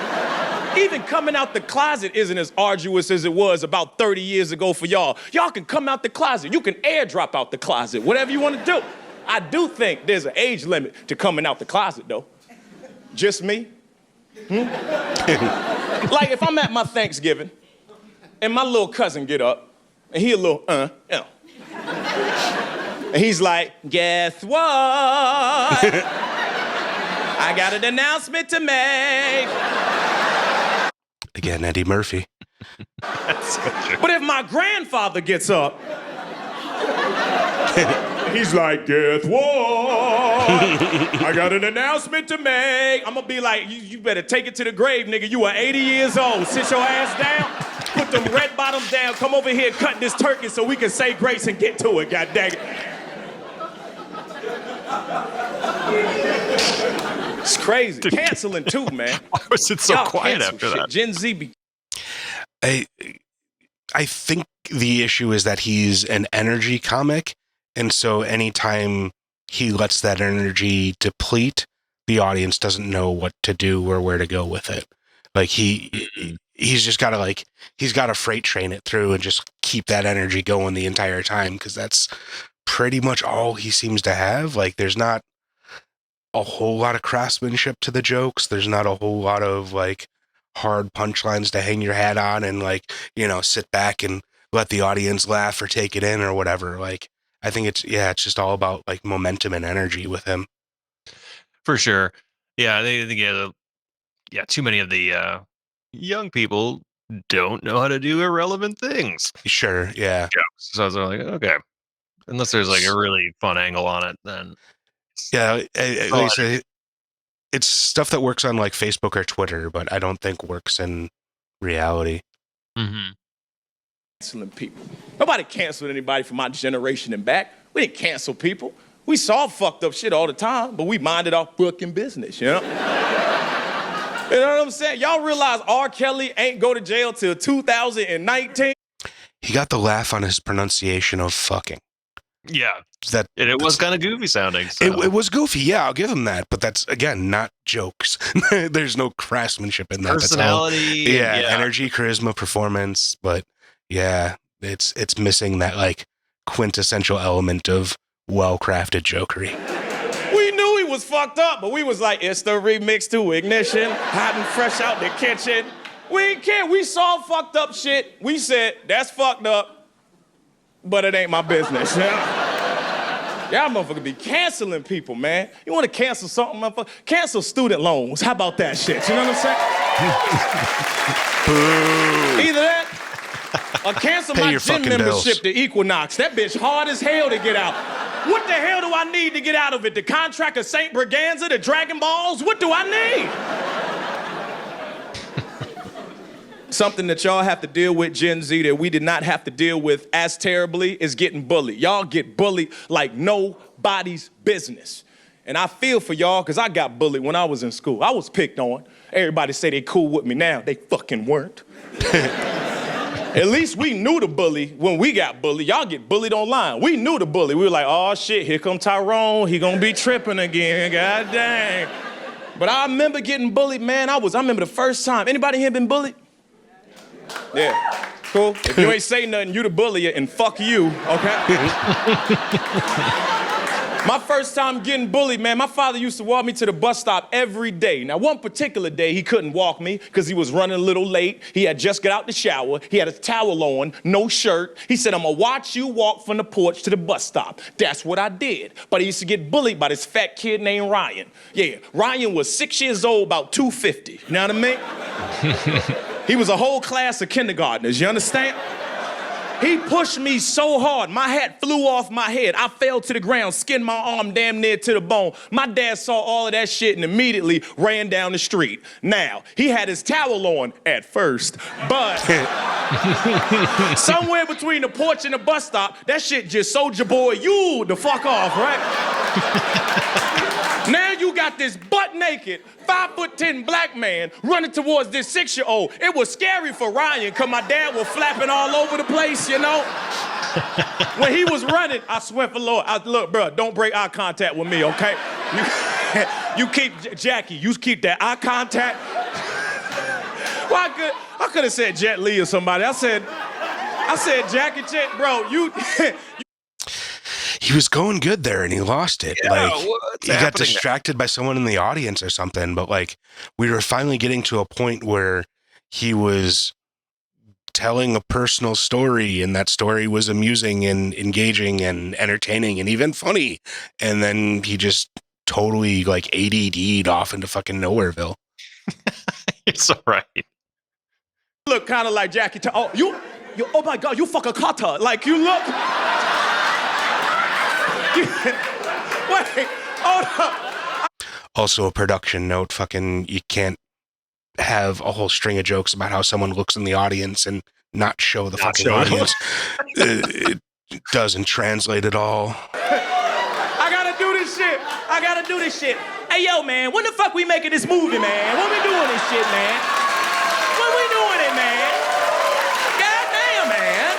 Even coming out the closet isn't as arduous as it was about 30 years ago for y'all. Y'all can come out the closet. You can airdrop out the closet, whatever you want to do. I do think there's an age limit to coming out the closet, though. Just me? Like, if I'm at my Thanksgiving, and my little cousin get up, and he a little, and he's like, guess what? I got an announcement to make. Again, Eddie Murphy. But if my grandfather gets up, he's like, guess what? I got an announcement to make. I'm gonna be like, you better take it to the grave, nigga. You are 80 years old. Sit your ass down, put them red bottoms down, come over here, cut this turkey so we can say grace and get to it, god dang it. It's crazy. Canceling too, man. Why was it so Y'all quiet cancel after shit. that? Gen Z be... I think the issue is that he's an energy comic, and so anytime he lets that energy deplete, the audience doesn't know what to do or where to go with it. Like he's just got to he's got to freight train it through and just keep that energy going the entire time, because that's pretty much all he seems to have. Like, there's not a whole lot of craftsmanship to the jokes. There's not a whole lot of hard punchlines to hang your hat on and sit back and let the audience laugh or take it in or whatever. Like, I think it's just all about momentum and energy with him. For sure. Yeah, too many of the young people don't know how to do irrelevant things. Sure, yeah. Jokes. So I was like, okay. Unless there's a really fun angle on it, then yeah, at least it's stuff that works on Facebook or Twitter, but I don't think works in reality. Mm-hmm. Canceling people. Nobody canceled anybody from my generation and back. We didn't cancel people. We saw fucked up shit all the time, but we minded our fucking business, you know? You know what I'm saying? Y'all realize R. Kelly ain't go to jail till 2019? He got the laugh on his pronunciation of fucking. Yeah. It was kind of goofy sounding. So. It was goofy, yeah, I'll give him that. But that's, again, not jokes. There's no craftsmanship in that. Personality. That's all, energy, charisma, performance. But yeah, it's missing that quintessential element of well-crafted jokery. We knew he was fucked up, but we was like, it's the remix to Ignition, hot and fresh out the kitchen. We didn't care. We saw fucked up shit. We said, that's fucked up, but it ain't my business. Y'all motherfuckers be canceling people, man. You want to cancel something, motherfucker? Cancel student loans. How about that shit? You know what I'm saying? Either that or cancel my gym membership to Equinox. That bitch hard as hell to get out. What the hell do I need to get out of it? The contract of St. Briganza, the Dragon Balls? What do I need? Something that y'all have to deal with, Gen Z, that we did not have to deal with as terribly is getting bullied. Y'all get bullied like nobody's business. And I feel for y'all, because I got bullied when I was in school. I was picked on. Everybody say they cool with me now. They fucking weren't. At least we knew the bully when we got bullied. Y'all get bullied online. We knew the bully. We were like, oh shit, here come Tyrone. He gonna be tripping again, god dang. But I remember getting bullied, man. I remember the first time. Anybody here been bullied? Yeah, cool. If you ain't say nothing, you the bully and fuck you, okay? My first time getting bullied, man, my father used to walk me to the bus stop every day. Now, one particular day, he couldn't walk me because he was running a little late. He had just got out the shower. He had a towel on, no shirt. He said, I'm going to watch you walk from the porch to the bus stop. That's what I did. But I used to get bullied by this fat kid named Ryan. Yeah, Ryan was 6 years old, about 250. You know what I mean? He was a whole class of kindergartners, you understand? He pushed me so hard, my hat flew off my head. I fell to the ground, skinned my arm damn near to the bone. My dad saw all of that shit and immediately ran down the street. Now, he had his towel on at first, but somewhere between the porch and the bus stop, that shit just Soulja Boy you the fuck off, right? Now you got this butt naked, 5'10" black man running towards this 6-year-old. It was scary for Ryan, cause my dad was flapping all over the place, you know? When he was running, I swear for Lord, look, bro, don't break eye contact with me, okay? You keep, Jackie, you keep that eye contact. Well, I could have said Jet Li or somebody. I said Jackie Chan, bro, you... He was going good there and he lost it. Yeah, like what's he got happening distracted by someone in the audience or something, but like we were finally getting to a point where he was telling a personal story and that story was amusing and engaging and entertaining and even funny. And then he just totally like ADD'd off into fucking Nowhereville. It's all right. Look kind of like Jackie Chan. Oh, you, oh my God, you fuck a cutter. Like you look... Wait, hold up. Also a production note, fucking you can't have a whole string of jokes about how someone looks in the audience and not show the fucking audience. It doesn't translate at all. I gotta do this shit. Hey, yo, man, when the fuck we making this movie, man? When we doing this shit, man? When we doing it, man? Goddamn, man.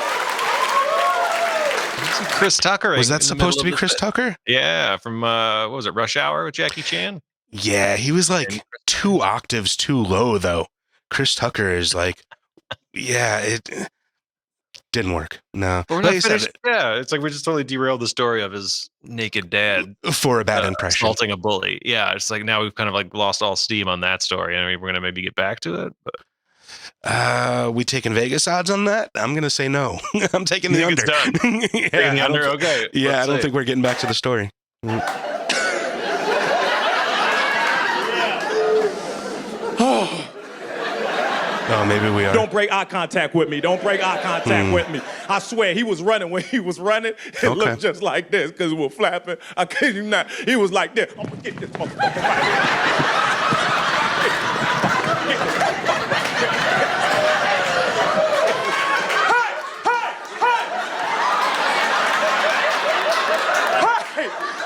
Chris Tucker. Was that supposed to be Chris Tucker? Yeah, from what was it, Rush Hour with Jackie Chan? Yeah, he was like 2 octaves too low though. Chris Tucker is like, yeah, it didn't work. No, But we're not finished. Yeah, it's like we just totally derailed the story of his naked dad for a bad impression, assaulting a bully. Yeah, it's like now we've kind of like lost all steam on that story. I mean, we're gonna maybe get back to it, but. We taking Vegas odds on that? I'm gonna say no. I'm taking the under. Yeah, taking the under. Okay. Yeah, I don't think we're getting back to the story. Oh, maybe we are. Don't break eye contact with me. Don't break eye contact with me. I swear, he was running. When he was running, it looked just like this because we were flapping. I kid you not. He was like this. I'm gonna get this motherfucker right here.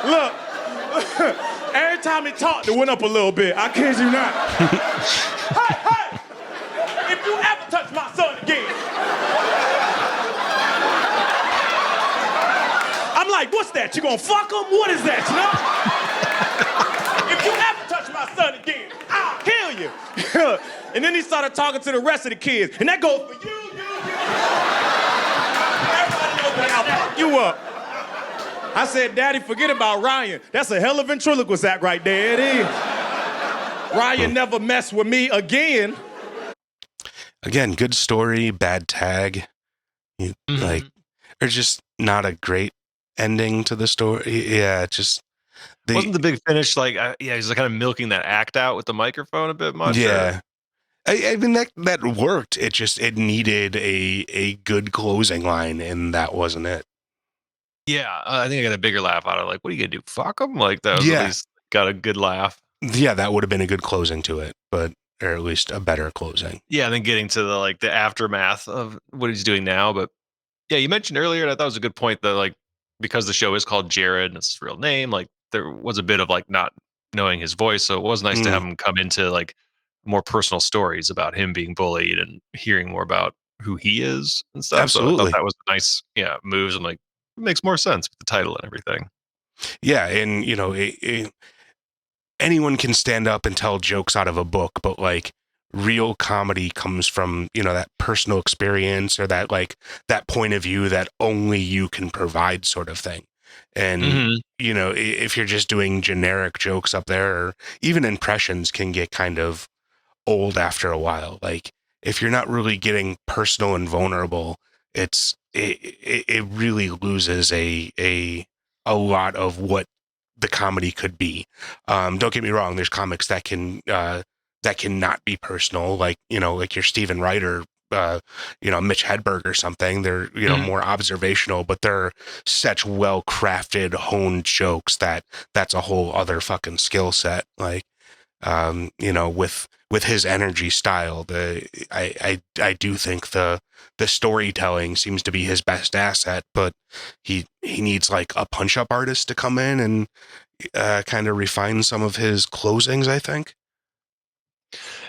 Look, every time he talked, it went up a little bit. I kid you not. Hey, if you ever touch my son again. I'm like, what's that? You gonna fuck him? What is that, you know? If you ever touch my son again, I'll kill you. And then he started talking to the rest of the kids, and that goes for you. Everybody knows that I'll fuck you up. I said, Daddy, forget about Ryan. That's a hell of a ventriloquist act right there. It is. Ryan never messed with me again. Again, good story, bad tag. Like, or just not a great ending to the story. Yeah, just... Wasn't the big finish like, he's kind of milking that act out with the microphone a bit much? Yeah. I mean, that worked. It needed a good closing line, and that wasn't it. Yeah, I think I got a bigger laugh out of like, what are you gonna do? Fuck him? Like that was at least got a good laugh. Yeah, that would have been a good closing to it, or at least a better closing. Yeah, and then getting to the aftermath of what he's doing now. But yeah, you mentioned earlier, and I thought it was a good point that like because the show is called Jared and it's his real name, like there was a bit of like not knowing his voice, so it was nice to have him come into like more personal stories about him being bullied and hearing more about who he is and stuff. Absolutely. So I thought that was a nice moves. I'm like, it makes more sense with the title and everything. Yeah, and anyone can stand up and tell jokes out of a book, but like real comedy comes from that personal experience or that point of view that only you can provide, sort of thing. And if you're just doing generic jokes up there, or even impressions can get kind of old after a while. Like if you're not really getting personal and vulnerable, it really loses a lot of what the comedy could be. Don't get me wrong. There's comics that can not be personal, like your Steven Ryder Mitch Hedberg or something. They're, more observational, but they're such well-crafted, honed jokes that's a whole other fucking skill set. Like, with his energy style, I do think the storytelling seems to be his best asset, but he needs like a punch-up artist to come in and kind of refine some of his closings, I think.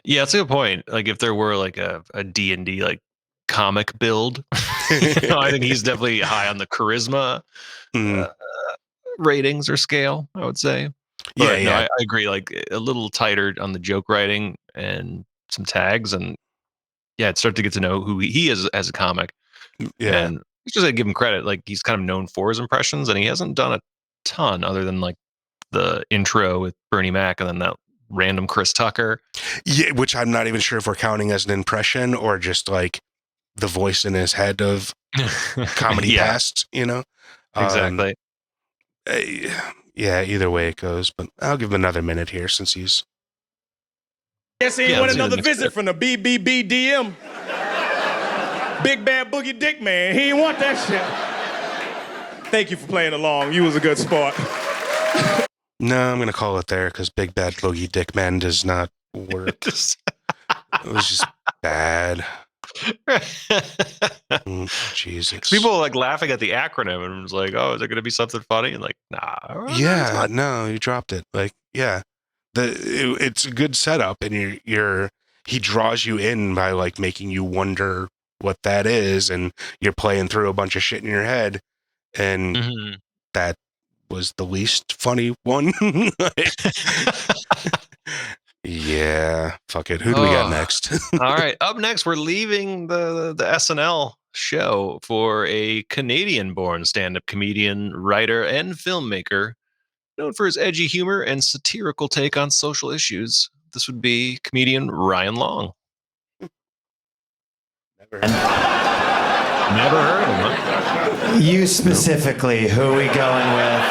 Yeah, that's a good point. Like if there were like a D&D like comic build, I think he's definitely high on the charisma ratings or scale, I would say. But no, I agree. Like a little tighter on the joke writing and some tags, and I'd start to get to know who he is as a comic. Yeah, and just to give him credit, like he's kind of known for his impressions, and he hasn't done a ton other than like the intro with Bernie Mac and then that random Chris Tucker. Yeah, which I'm not even sure if we're counting as an impression or just like the voice in his head of comedy past, Exactly. Either way it goes, but I'll give him another minute here since he's... Yes, he want another visit from the BBBDM. Big Bad Boogie Dick Man. He ain't want that shit. Thank you for playing along. You was a good sport. No, I'm going to call it there because Big Bad Boogie Dick Man does not work. It was just bad. Jesus. People like laughing at the acronym and it was like, oh, is it going to be something funny? And like, nah. Yeah, no, you dropped it. Like, yeah. It's a good setup, and he draws you in by like making you wonder what that is, and you're playing through a bunch of shit in your head, and that was the least funny one. Yeah, fuck it. Who do we got next? All right, up next, we're leaving the SNL show for a Canadian-born stand-up comedian, writer, and filmmaker known for his edgy humor and satirical take on social issues. This would be comedian Ryan Long. Never heard of him. Huh? You specifically, who are we going with?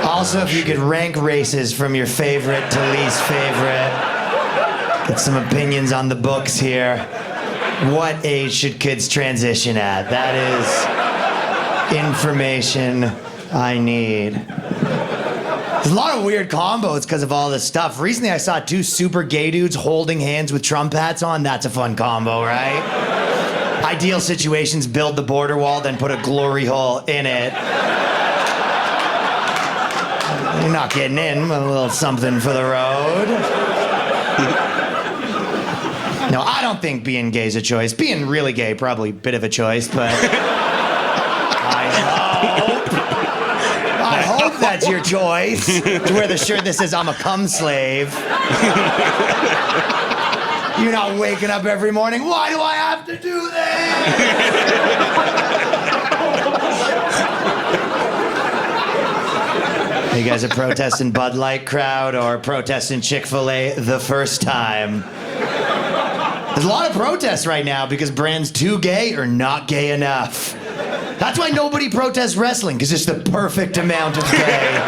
Also, if you could rank races from your favorite to least favorite, get some opinions on the books here. What age should kids transition at? That is information I need. There's a lot of weird combos because of all this stuff. Recently, I saw two super gay dudes holding hands with Trump hats on. That's a fun combo, right? Ideal situations, build the border wall, then put a glory hole in it. You're not getting in. A little something for the road. No, I don't think being gay is a choice. Being really gay, probably a bit of a choice, but I hope that's your choice. To wear the shirt that says, I'm a cum slave. You're not waking up every morning, why do I have to do this? You guys are protesting Bud Light crowd or protesting Chick-fil-A the first time? There's a lot of protests right now because brands too gay or not gay enough. That's why nobody protests wrestling, because it's the perfect amount of gay.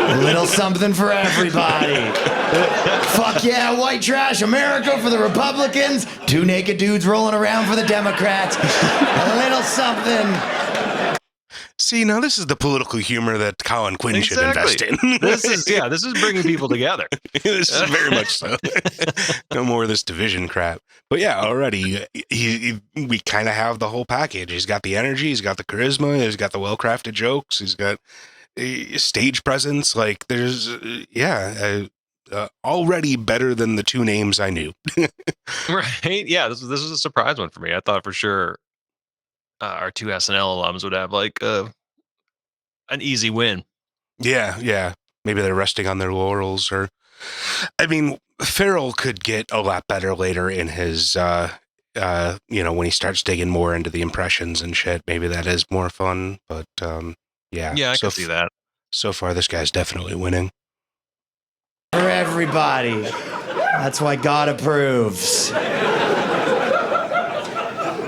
A little something for everybody. Fuck yeah, white trash, America for the Republicans. Two naked dudes rolling around for the Democrats. A little something. See, now this is the political humor that Colin Quin should invest in. This is bringing people together. This is very much so. No more of this division crap. But yeah, already we kind of have the whole package. He's got the energy, he's got the charisma, he's got the well-crafted jokes, he's got stage presence. Like there's, already better than the two names I knew. Right? Yeah, this was a surprise one for me. I thought for sure our two SNL alums would have like an easy win. Yeah. Maybe they're resting on their laurels, or I mean, Pharoah could get a lot better later in his, when he starts digging more into the impressions and shit. Maybe that is more fun, but yeah. Yeah, I can see that. So far, this guy's definitely winning. For everybody. That's why God approves.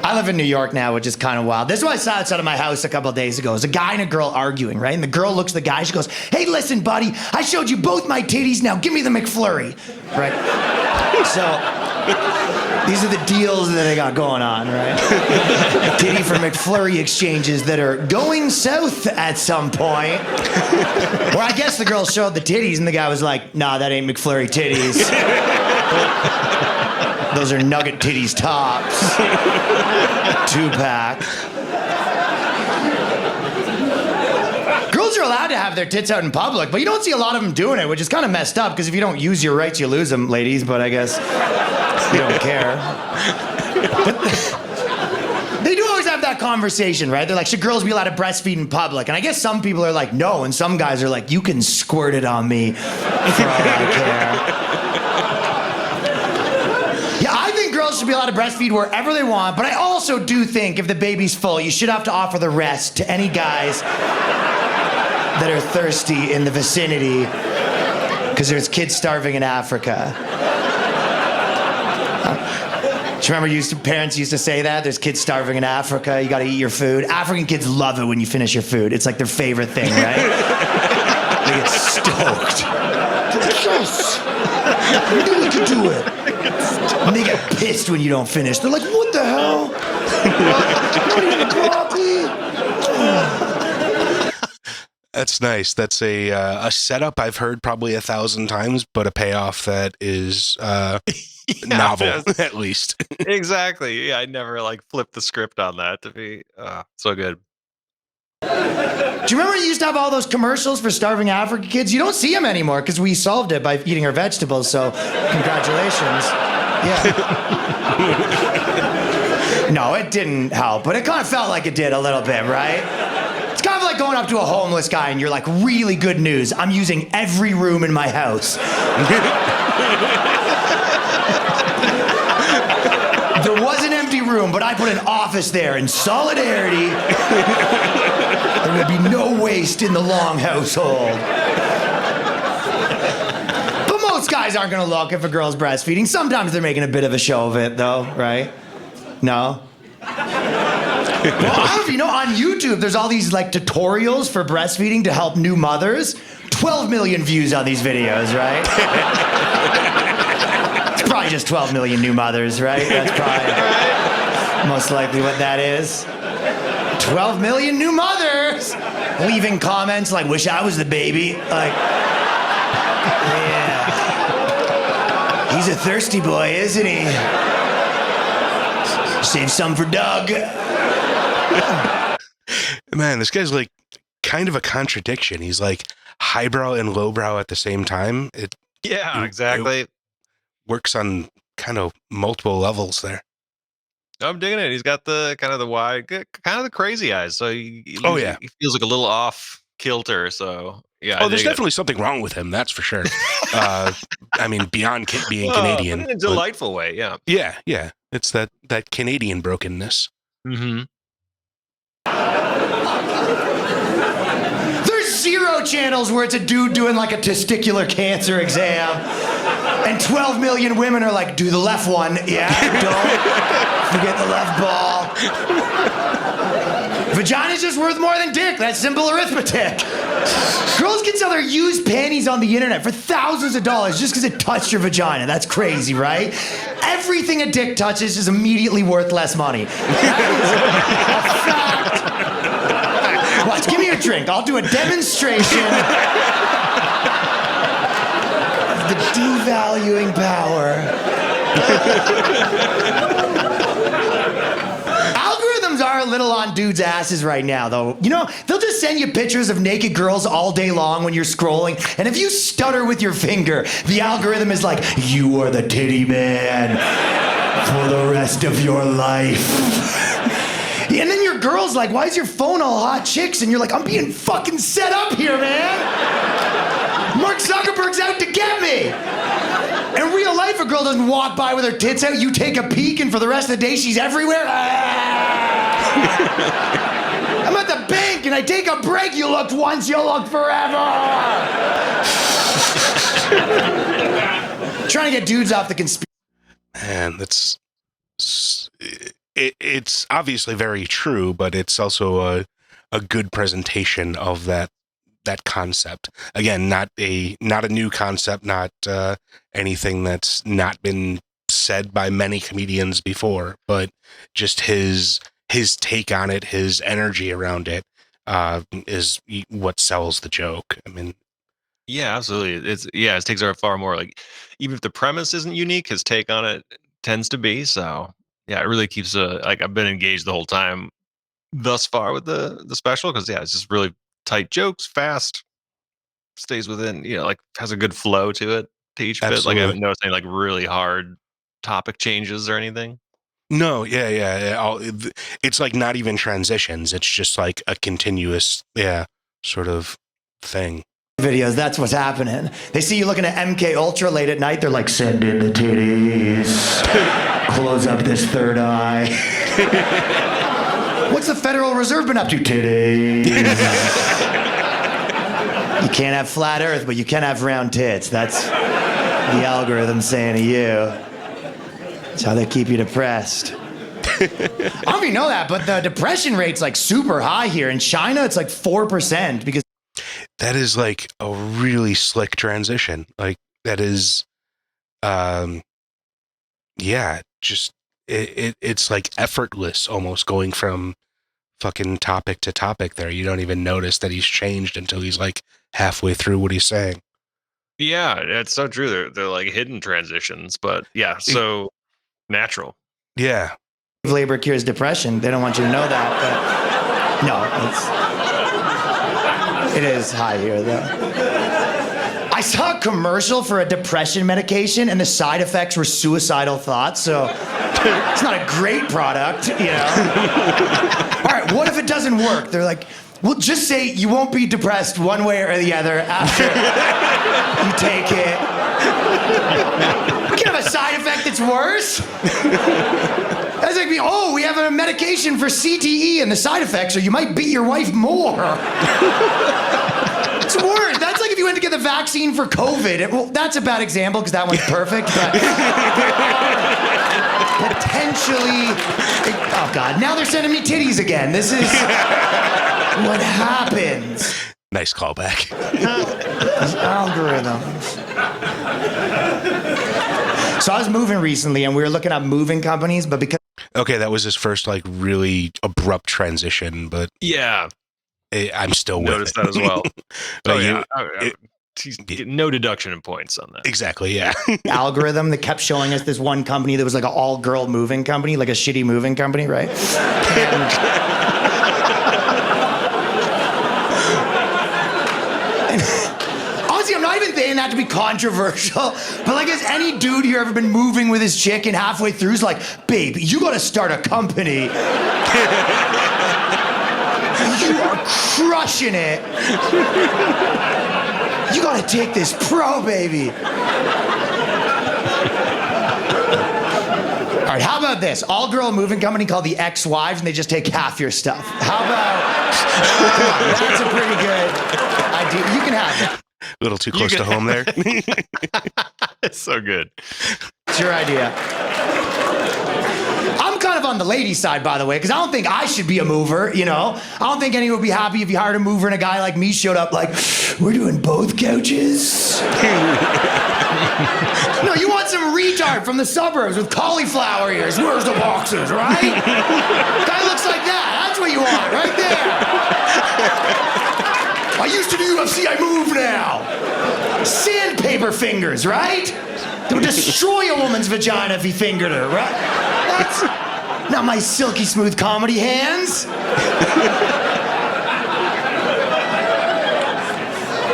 I live in New York now, which is kind of wild. This is what I saw outside of my house a couple of days ago. It was a guy and a girl arguing, right? And the girl looks at the guy. She goes, hey, listen, buddy. I showed you both my titties. Now give me the McFlurry, right? So these are the deals that they got going on, right? Titty for McFlurry exchanges that are going south at some point. Or I guess the girl showed the titties and the guy was like, nah, that ain't McFlurry titties. Those are nugget titties tops. 2-pack. Girls are allowed to have their tits out in public, but you don't see a lot of them doing it, which is kind of messed up, because if you don't use your rights, you lose them, ladies, but I guess you don't care. But they do always have that conversation, right? They're like, should girls be allowed to breastfeed in public? And I guess some people are like, no, and some guys are like, you can squirt it on me for all I care. Yeah, I think girls should be allowed to breastfeed wherever they want, but I also do think if the baby's full, you should have to offer the rest to any guys that are thirsty in the vicinity, because there's kids starving in Africa. Do you remember parents used to say that? There's kids starving in Africa, you gotta eat your food. African kids love it when you finish your food. It's like their favorite thing, right? They get stoked. Yes! I knew we could do it. And they get pissed when you don't finish. They're like, what the hell? Not even broccoli? That's nice. That's a setup I've heard probably 1,000 times, but a payoff that is novel, at least. Exactly. Yeah, I never like flipped the script on that to be so good. Do you remember you used to have all those commercials for starving African kids? You don't see them anymore because we solved it by eating our vegetables, so congratulations. Yeah. No, it didn't help, but it kind of felt like it did a little bit, right? It's kind of like going up to a homeless guy and you're like, really good news, I'm using every room in my house. There was an empty room, but I put an office there in solidarity. There would be no waste in the Long household. But most guys aren't gonna look if a girl's breastfeeding. Sometimes they're making a bit of a show of it, though, right? No? Well, I don't know if you know, on YouTube, there's all these like tutorials for breastfeeding to help new mothers. 12 million views on these videos, right? It's probably just 12 million new mothers, right? That's probably most likely what that is. 12 million new mothers leaving comments like, wish I was the baby. Like, yeah. He's a thirsty boy, isn't he? Save some for Doug. Man, this guy's like kind of a contradiction. He's like highbrow and lowbrow at the same time. Yeah, exactly. It works on kind of multiple levels there. I'm digging it. He's got the kind of the wide, kind of the crazy eyes. So he feels like a little off kilter. So yeah. Oh, there's definitely something wrong with him. That's for sure. I mean, beyond being Canadian, in a delightful way. Yeah. Yeah. It's that Canadian brokenness. Mm-hmm. There's 0 channels where it's a dude doing like a testicular cancer exam, and 12 million women are like, do the left one. Yeah, don't forget the left ball. Vagina's just worth more than dick. That's simple arithmetic. Girls can sell their used panties on the internet for thousands of dollars just because it touched your vagina. That's crazy, right? Everything a dick touches is immediately worth less money. That is a fact. Watch, give me a drink. I'll do a demonstration of the devaluing power. Algorithms are a little on dudes' asses right now, though. You know, they'll just send you pictures of naked girls all day long when you're scrolling, and if you stutter with your finger, the algorithm is like, you are the titty man for the rest of your life. And then your girl's like, why is your phone all hot chicks? And you're like, I'm being fucking set up here, man. Mark Zuckerberg's out to get me. In real life, a girl doesn't walk by with her tits out. You take a peek, and for the rest of the day, she's everywhere. I'm at the bank, and I take a break. You looked once, you'll look forever. Trying to get dudes off the conspiracy. Man, it's obviously very true, but it's also a good presentation of that that concept. Again, not a new concept, not anything that's not been said by many comedians before, but just his take on it, his energy around it, is what sells the joke. I mean, Yeah, absolutely. His takes are far more like, even if the premise isn't unique, his take on it tends to be. So yeah, it really keeps like I've been engaged the whole time thus far with the special, because it's just really tight jokes, fast, stays within, like has a good flow to it to each bit. Like I Absolutely. haven't noticed any like really hard topic changes or anything. no, yeah. It's like not even transitions. It's just like a continuous, sort of thing. Videos, that's what's happening. They see you looking at MK Ultra late at night, they're like, send in the titties. Close up this third eye. What's the Federal Reserve been up to? Titties. You can't have flat earth, but you can have round tits. That's the algorithm saying to you. That's how they keep you depressed. I don't know if you know that, but the depression rate's like super high here. In China, it's like 4% because That is like a really slick transition. Like that is, just it's like effortless almost going from fucking topic to topic there. You don't even notice that he's changed until he's like halfway through what he's saying. Yeah, it's so true. They're like hidden transitions, but yeah, so natural. Yeah. labor cures depression. They don't want you to know that, but no, it is high here though. I saw a commercial for a depression medication and the side effects were suicidal thoughts, so it's not a great product, you know. All right, what if it doesn't work? They're like, well, just say you won't be depressed one way or the other after you take it. We can have a side effect that's worse. That's like, oh, we have a medication for CTE and the side effects are you might beat your wife more. It's worse. That's like if you went to get the vaccine for COVID. Well, that's a bad example because that one's perfect, but potentially, oh God, now they're sending me titties again. This is what happens. Nice callback. Algorithms. So I was moving recently and we were looking up moving companies, but because Okay, that was his first like really abrupt transition, but Yeah, I'm still with noticed it. that as well. But Oh you- yeah, he's getting no deduction in points on that. Exactly, yeah. algorithm that kept showing us this one company that was like an all-girl moving company, like a shitty moving company, right? And honestly, I'm not even saying that to be controversial, but like, has any dude here ever been moving with his chick and halfway through is like, babe, you gotta start a company. You are crushing it. You gotta take this pro, baby. All right, how about this? All-girl moving company called the Ex-Wives, and they just take half your stuff. How about... Come on, that's a pretty good idea. You can have it. A little too close to home there. It's so good. It's your idea. I'm kind of on the lady side, by the way, because I don't think I should be a mover, you know? I don't think anyone would be happy if you hired a mover and a guy like me showed up like, we're doing both couches? No, you want some retard from the suburbs with cauliflower ears. Where's the boxers, right? Guy looks like that. That's what you want, right there. I used to do UFC, I move now. Sandpaper fingers, right? They would destroy a woman's vagina if he fingered her, right? That's not my silky smooth comedy hands.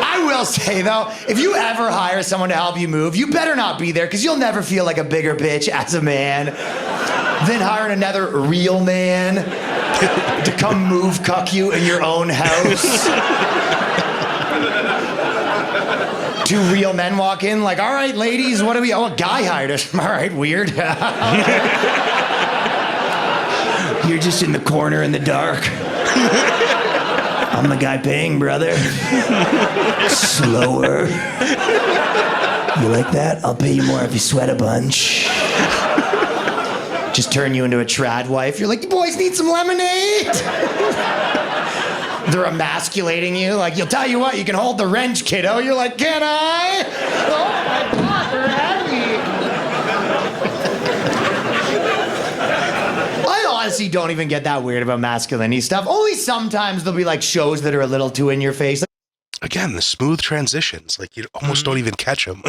I will say though, if you ever hire someone to help you move, you better not be there because you'll never feel like a bigger bitch as a man than hiring another real man to come move cuck you in your own house. Two real men walk in like, all right, ladies, what do we... Oh, a guy hired us. All right, weird. You're just in the corner in the dark. I'm the guy paying, brother. Slower. You like that? I'll pay you more if you sweat a bunch. Just turn you into a trad wife. You're like, you boys need some lemonade? they're emasculating you. Like, you'll tell you what, you can hold the wrench, kiddo. You're like, can I? Oh my God, they're heavy. I honestly don't even get that weird about masculinity stuff. Only sometimes there'll be like shows that are a little too in your face. Again, the smooth transitions, like you almost don't even catch them.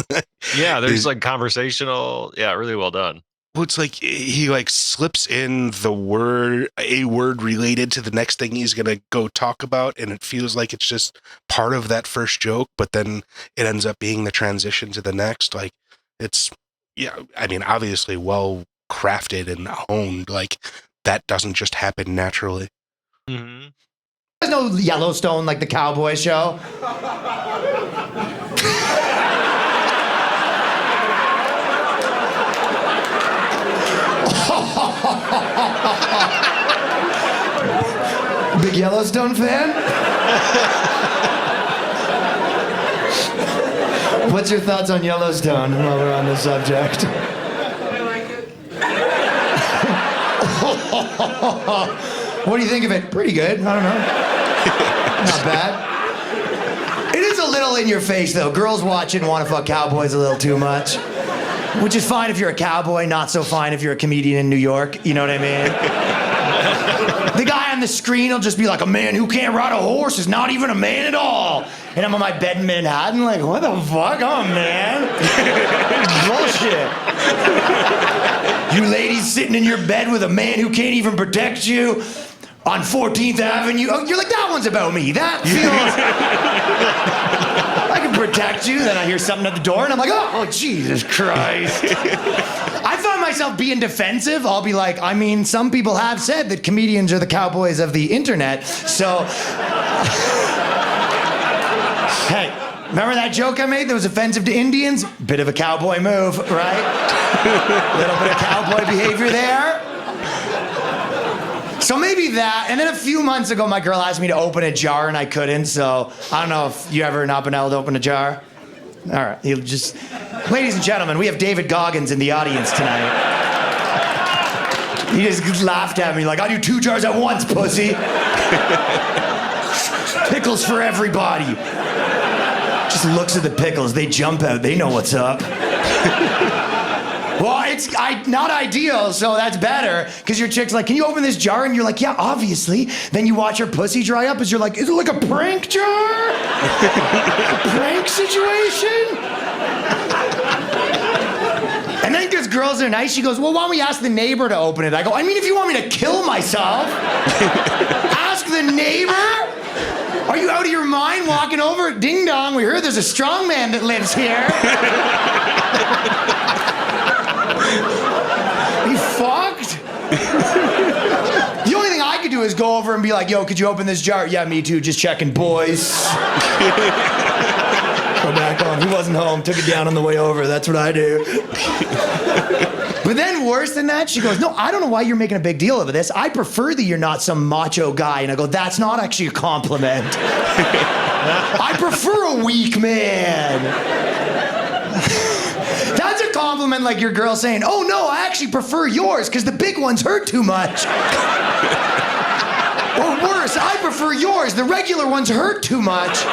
Yeah, there's like conversational. Yeah, really well done. Well, it's like he like slips in a word related to the next thing he's gonna go talk about, and it feels like it's just part of that first joke, but then it ends up being the transition to the next. Like it's, yeah, I mean, obviously well crafted and honed. Like that doesn't just happen naturally. Mm-hmm. There's no Yellowstone like the cowboy show. Big Yellowstone fan? What's your thoughts on Yellowstone while we're on the subject? I like it. What do you think of it? Pretty good. I don't know. Not bad. It is a little in your face, though. Girls watching want to fuck cowboys a little too much. Which is fine if you're a cowboy, not so fine if you're a comedian in New York. You know what I mean? The guy on the screen will just be like, a man who can't ride a horse is not even a man at all. And I'm on my bed in Manhattan like, what the fuck? I'm a man. Bullshit. You ladies sitting in your bed with a man who can't even protect you on 14th Avenue. Oh, you're like, that one's about me. That feels... I can protect you. Then I hear something at the door and I'm like, oh, Jesus Christ. I find myself being defensive. I'll be like, I mean, some people have said that comedians are the cowboys of the internet. So, hey, remember that joke I made that was offensive to Indians? Bit of a cowboy move, right? Little bit of cowboy behavior there. So maybe that, and then a few months ago, my girl asked me to open a jar and I couldn't, so I don't know if you ever not been able to open a jar. All right, you'll just... Ladies and gentlemen, we have David Goggins in the audience tonight. He just laughed at me like, I do 2 jars at once, pussy. Pickles for everybody. Just looks at the pickles, they jump out, they know what's up. Well, it's not ideal, so that's better, because your chick's like, can you open this jar? And you're like, yeah, obviously. Then you watch her pussy dry up as you're like, is it like a prank jar? A prank situation? And then because girls are nice, she goes, well, why don't we ask the neighbor to open it? I go, I mean, if you want me to kill myself, ask the neighbor? Are you out of your mind walking over? Ding dong, we heard there's a strong man that lives here. You fucked? The only thing I could do is go over and be like, yo, could you open this jar? Yeah, me too, just checking, boys. Go back home. He wasn't home, took it down on the way over. That's what I do. But then worse than that, she goes, no, I don't know why you're making a big deal of this. I prefer that you're not some macho guy. And I go, that's not actually a compliment. I prefer a weak man. That's a compliment, like your girl saying, oh no, I actually prefer yours because the big ones hurt too much. Or worse, I prefer yours, the regular ones hurt too much.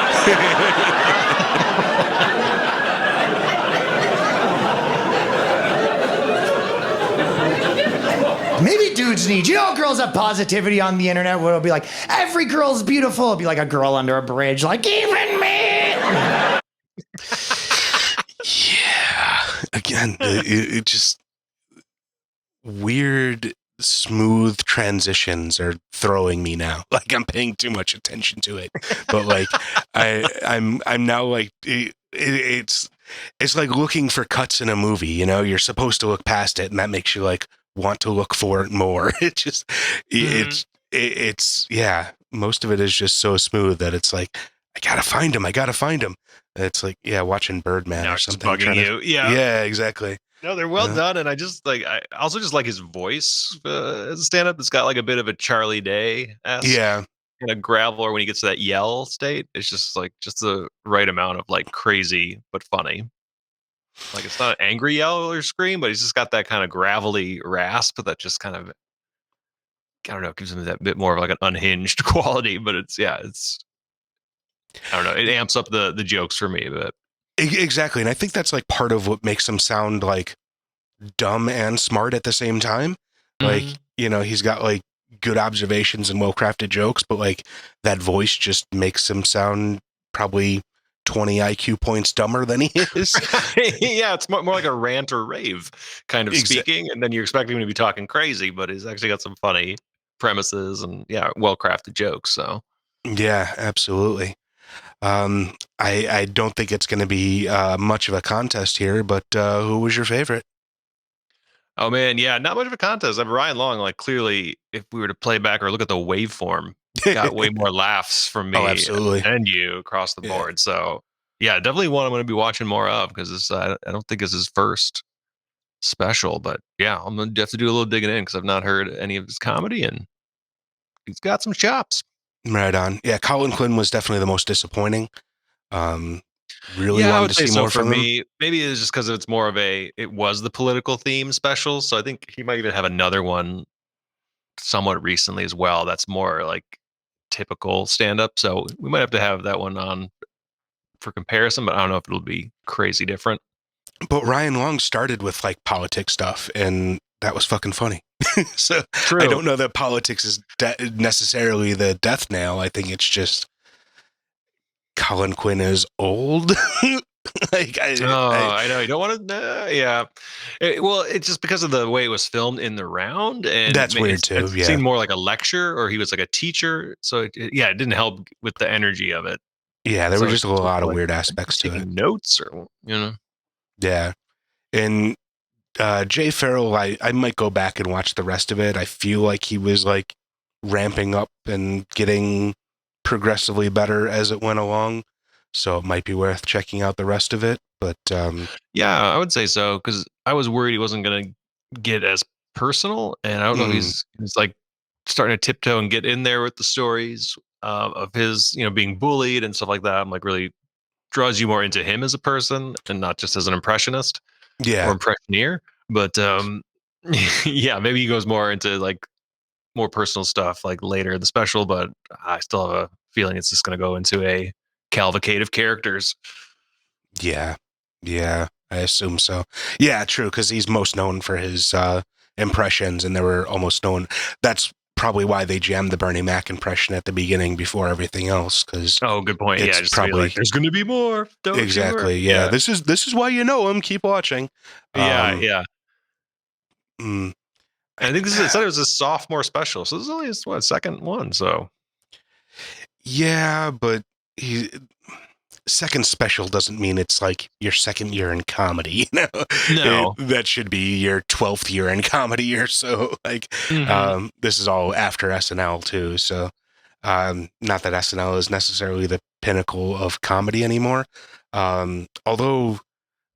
Maybe dudes need, you know how girls have positivity on the internet where it'll be like, every girl's beautiful. It'll be like a girl under a bridge, like, even me. Yeah. Again, it just weird, smooth transitions are throwing me now. Like I'm paying too much attention to it. But like I'm now like it's like looking for cuts in a movie, you know, you're supposed to look past it and that makes you like want to look for it more. It just it's yeah, most of it is just so smooth that it's like I gotta find him. It's like, yeah, watching Birdman Now or it's just something. bugging you. Yeah. Yeah, exactly. No, they're well done, and I also just like his voice as a stand-up. It's got like a bit of a Charlie Day-esque Yeah. kind of gravel, or when he gets to that yell state, it's just like just the right amount of like crazy but funny. Like it's not an angry yell or scream, but he's just got that kind of gravelly rasp that just kind of I don't know, gives him that bit more of like an unhinged quality. But it's I don't know, it amps up the jokes for me. But Exactly, and I think that's like part of what makes him sound like dumb and smart at the same time. Like, he's got like good observations and well-crafted jokes, but like that voice just makes him sound probably 20 IQ points dumber than he is. Yeah, it's more like a rant or rave kind of speaking, and then you're expecting him to be talking crazy, but he's actually got some funny premises and well-crafted jokes. So Yeah, absolutely. I don't think it's going to be much of a contest here, but who was your favorite? oh man, yeah, not much of a contest. I mean, Ryan Long, like clearly, if we were to play back or look at the waveform, got way more laughs from me Oh, absolutely. and you across the Yeah. board. So yeah, definitely one I'm going to be watching more of because I don't think it's his first special, but yeah, I'm going to have to do a little digging in because I've not heard any of his comedy and he's got some chops. Right on. Yeah, Colin Quin was definitely the most disappointing. Really Yeah, I wanted would to say see so more for from him. me. Maybe it's just because it was the political theme special. So I think he might even have another one somewhat recently as well. That's more like typical stand up. So we might have to have that one on for comparison, but I don't know if it'll be crazy different. But Ryan Long started with like politics stuff, and that was fucking funny. So True. I don't know that politics is necessarily the death nail. I think it's just Colin Quin is old. Like I know you don't want to. Yeah, well, it's just because of the way it was filmed in the round, and That's weird too. It Yeah, seemed more like a lecture, or he was like a teacher. So it didn't help with the energy of it. yeah, there So were just a it's lot of like, weird aspects to it. taking notes, or Yeah, and Jay Farrell, I might go back and watch the rest of it. I feel like he was like ramping up and getting progressively better as it went along. So it might be worth checking out the rest of it. But yeah, I would say so because I was worried he wasn't going to get as personal, and I don't know if he's like starting to tiptoe and get in there with the stories of his being bullied and stuff like that. I'm like really draws you more into him as a person and not just as an impressionist or yeah, impressioneer. But yeah, maybe he goes more into like more personal stuff like later in the special. But I still have a feeling it's just going to go into a cavalcade of characters. yeah, yeah, I assume so. Yeah, true, because he's most known for his impressions, and they were almost known. That's probably why they jammed the Bernie Mac impression at the beginning before everything else. Because Oh, good point. Yeah, just probably like, there's going to be more. Don't exactly. you Yeah, worry. this is why you know him. Keep watching. Yeah. Mm, And I think it said it was a sophomore special, so this is only his second one. So yeah, but he second special doesn't mean it's like your second year in comedy. No. That should be your 12th year in comedy or so. Like, this is all after SNL too. So, not that SNL is necessarily the pinnacle of comedy anymore. Although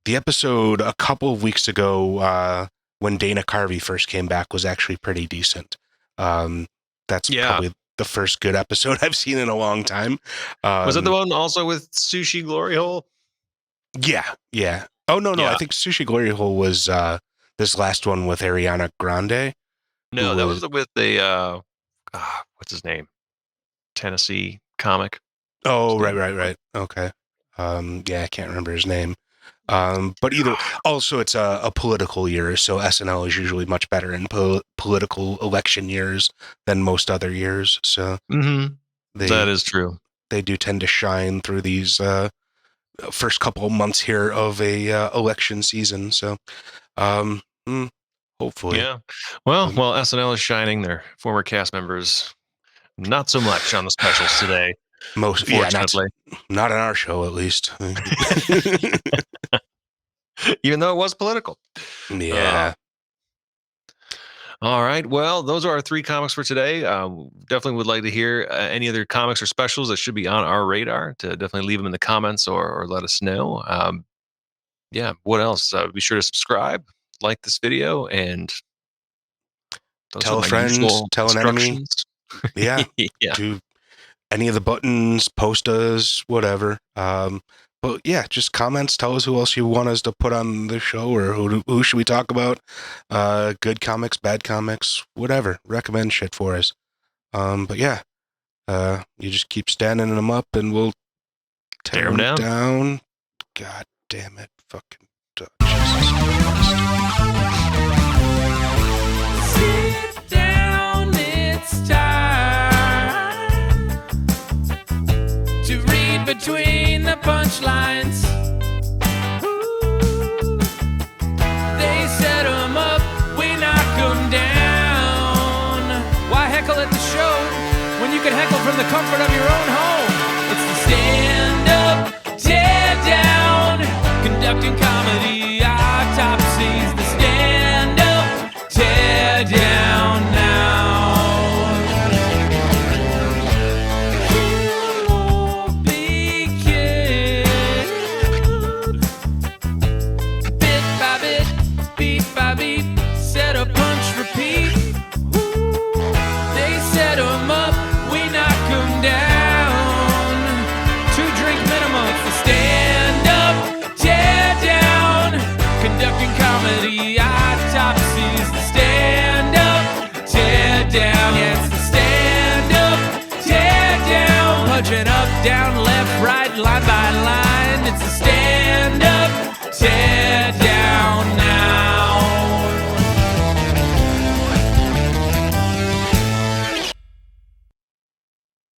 the episode a couple of weeks ago, when Dana Carvey first came back, was actually pretty decent. That's probably the first good episode I've seen in a long time. Was that the one also with Sushi Glory Hole? Yeah. Oh, no. Yeah. I think Sushi Glory Hole was this last one with Ariana Grande. No, that was with the what's his name? Tennessee comic. Oh, right. Okay. Yeah, I can't remember his name. But also it's a political year, so SNL is usually much better in political election years than most other years. So that is true. They do tend to shine through these first couple of months here of a election season. So hopefully. Yeah. Well, SNL is shining. Their former cast members not so much on the specials today. Unfortunately. Not on our show, at least. Even though it was political. Yeah. All right. Well, those are our 3 comics for today. Definitely would like to hear any other comics or specials that should be on our radar. To definitely leave them in the comments or let us know. Yeah. What else? Be sure to subscribe, like this video, and tell a friend, tell an enemy. Yeah. Yeah. Do any of the buttons, post us, whatever. But yeah, just comments. Tell us who else you want us to put on the show, or who should we talk about? Good comics, bad comics, whatever. Recommend shit for us. But yeah, you just keep standing them up, and we'll tear them down. God damn it, fucking Jesus Christ. Sit down, it's time to read between the punchlines. Ooh. They set 'em up, we knock 'em down. Why heckle at the show when you can heckle from the comfort of your own home? It's the Stand-Up Teardown, conducting comedy autopsies. The Stand-Up Teardown now. You won't be killed. Bit by bit, beat by beat, set a punch, repeat. They set 'em up, we knock 'em down. 2-drink minimum, it's the Stand-Up Teardown, conducting comedy autopsies. The Stand-Up Teardown, yeah, it's the Stand-Up Teardown, punching up, down, left, right, line by line. It's the Stand-Up Teardown.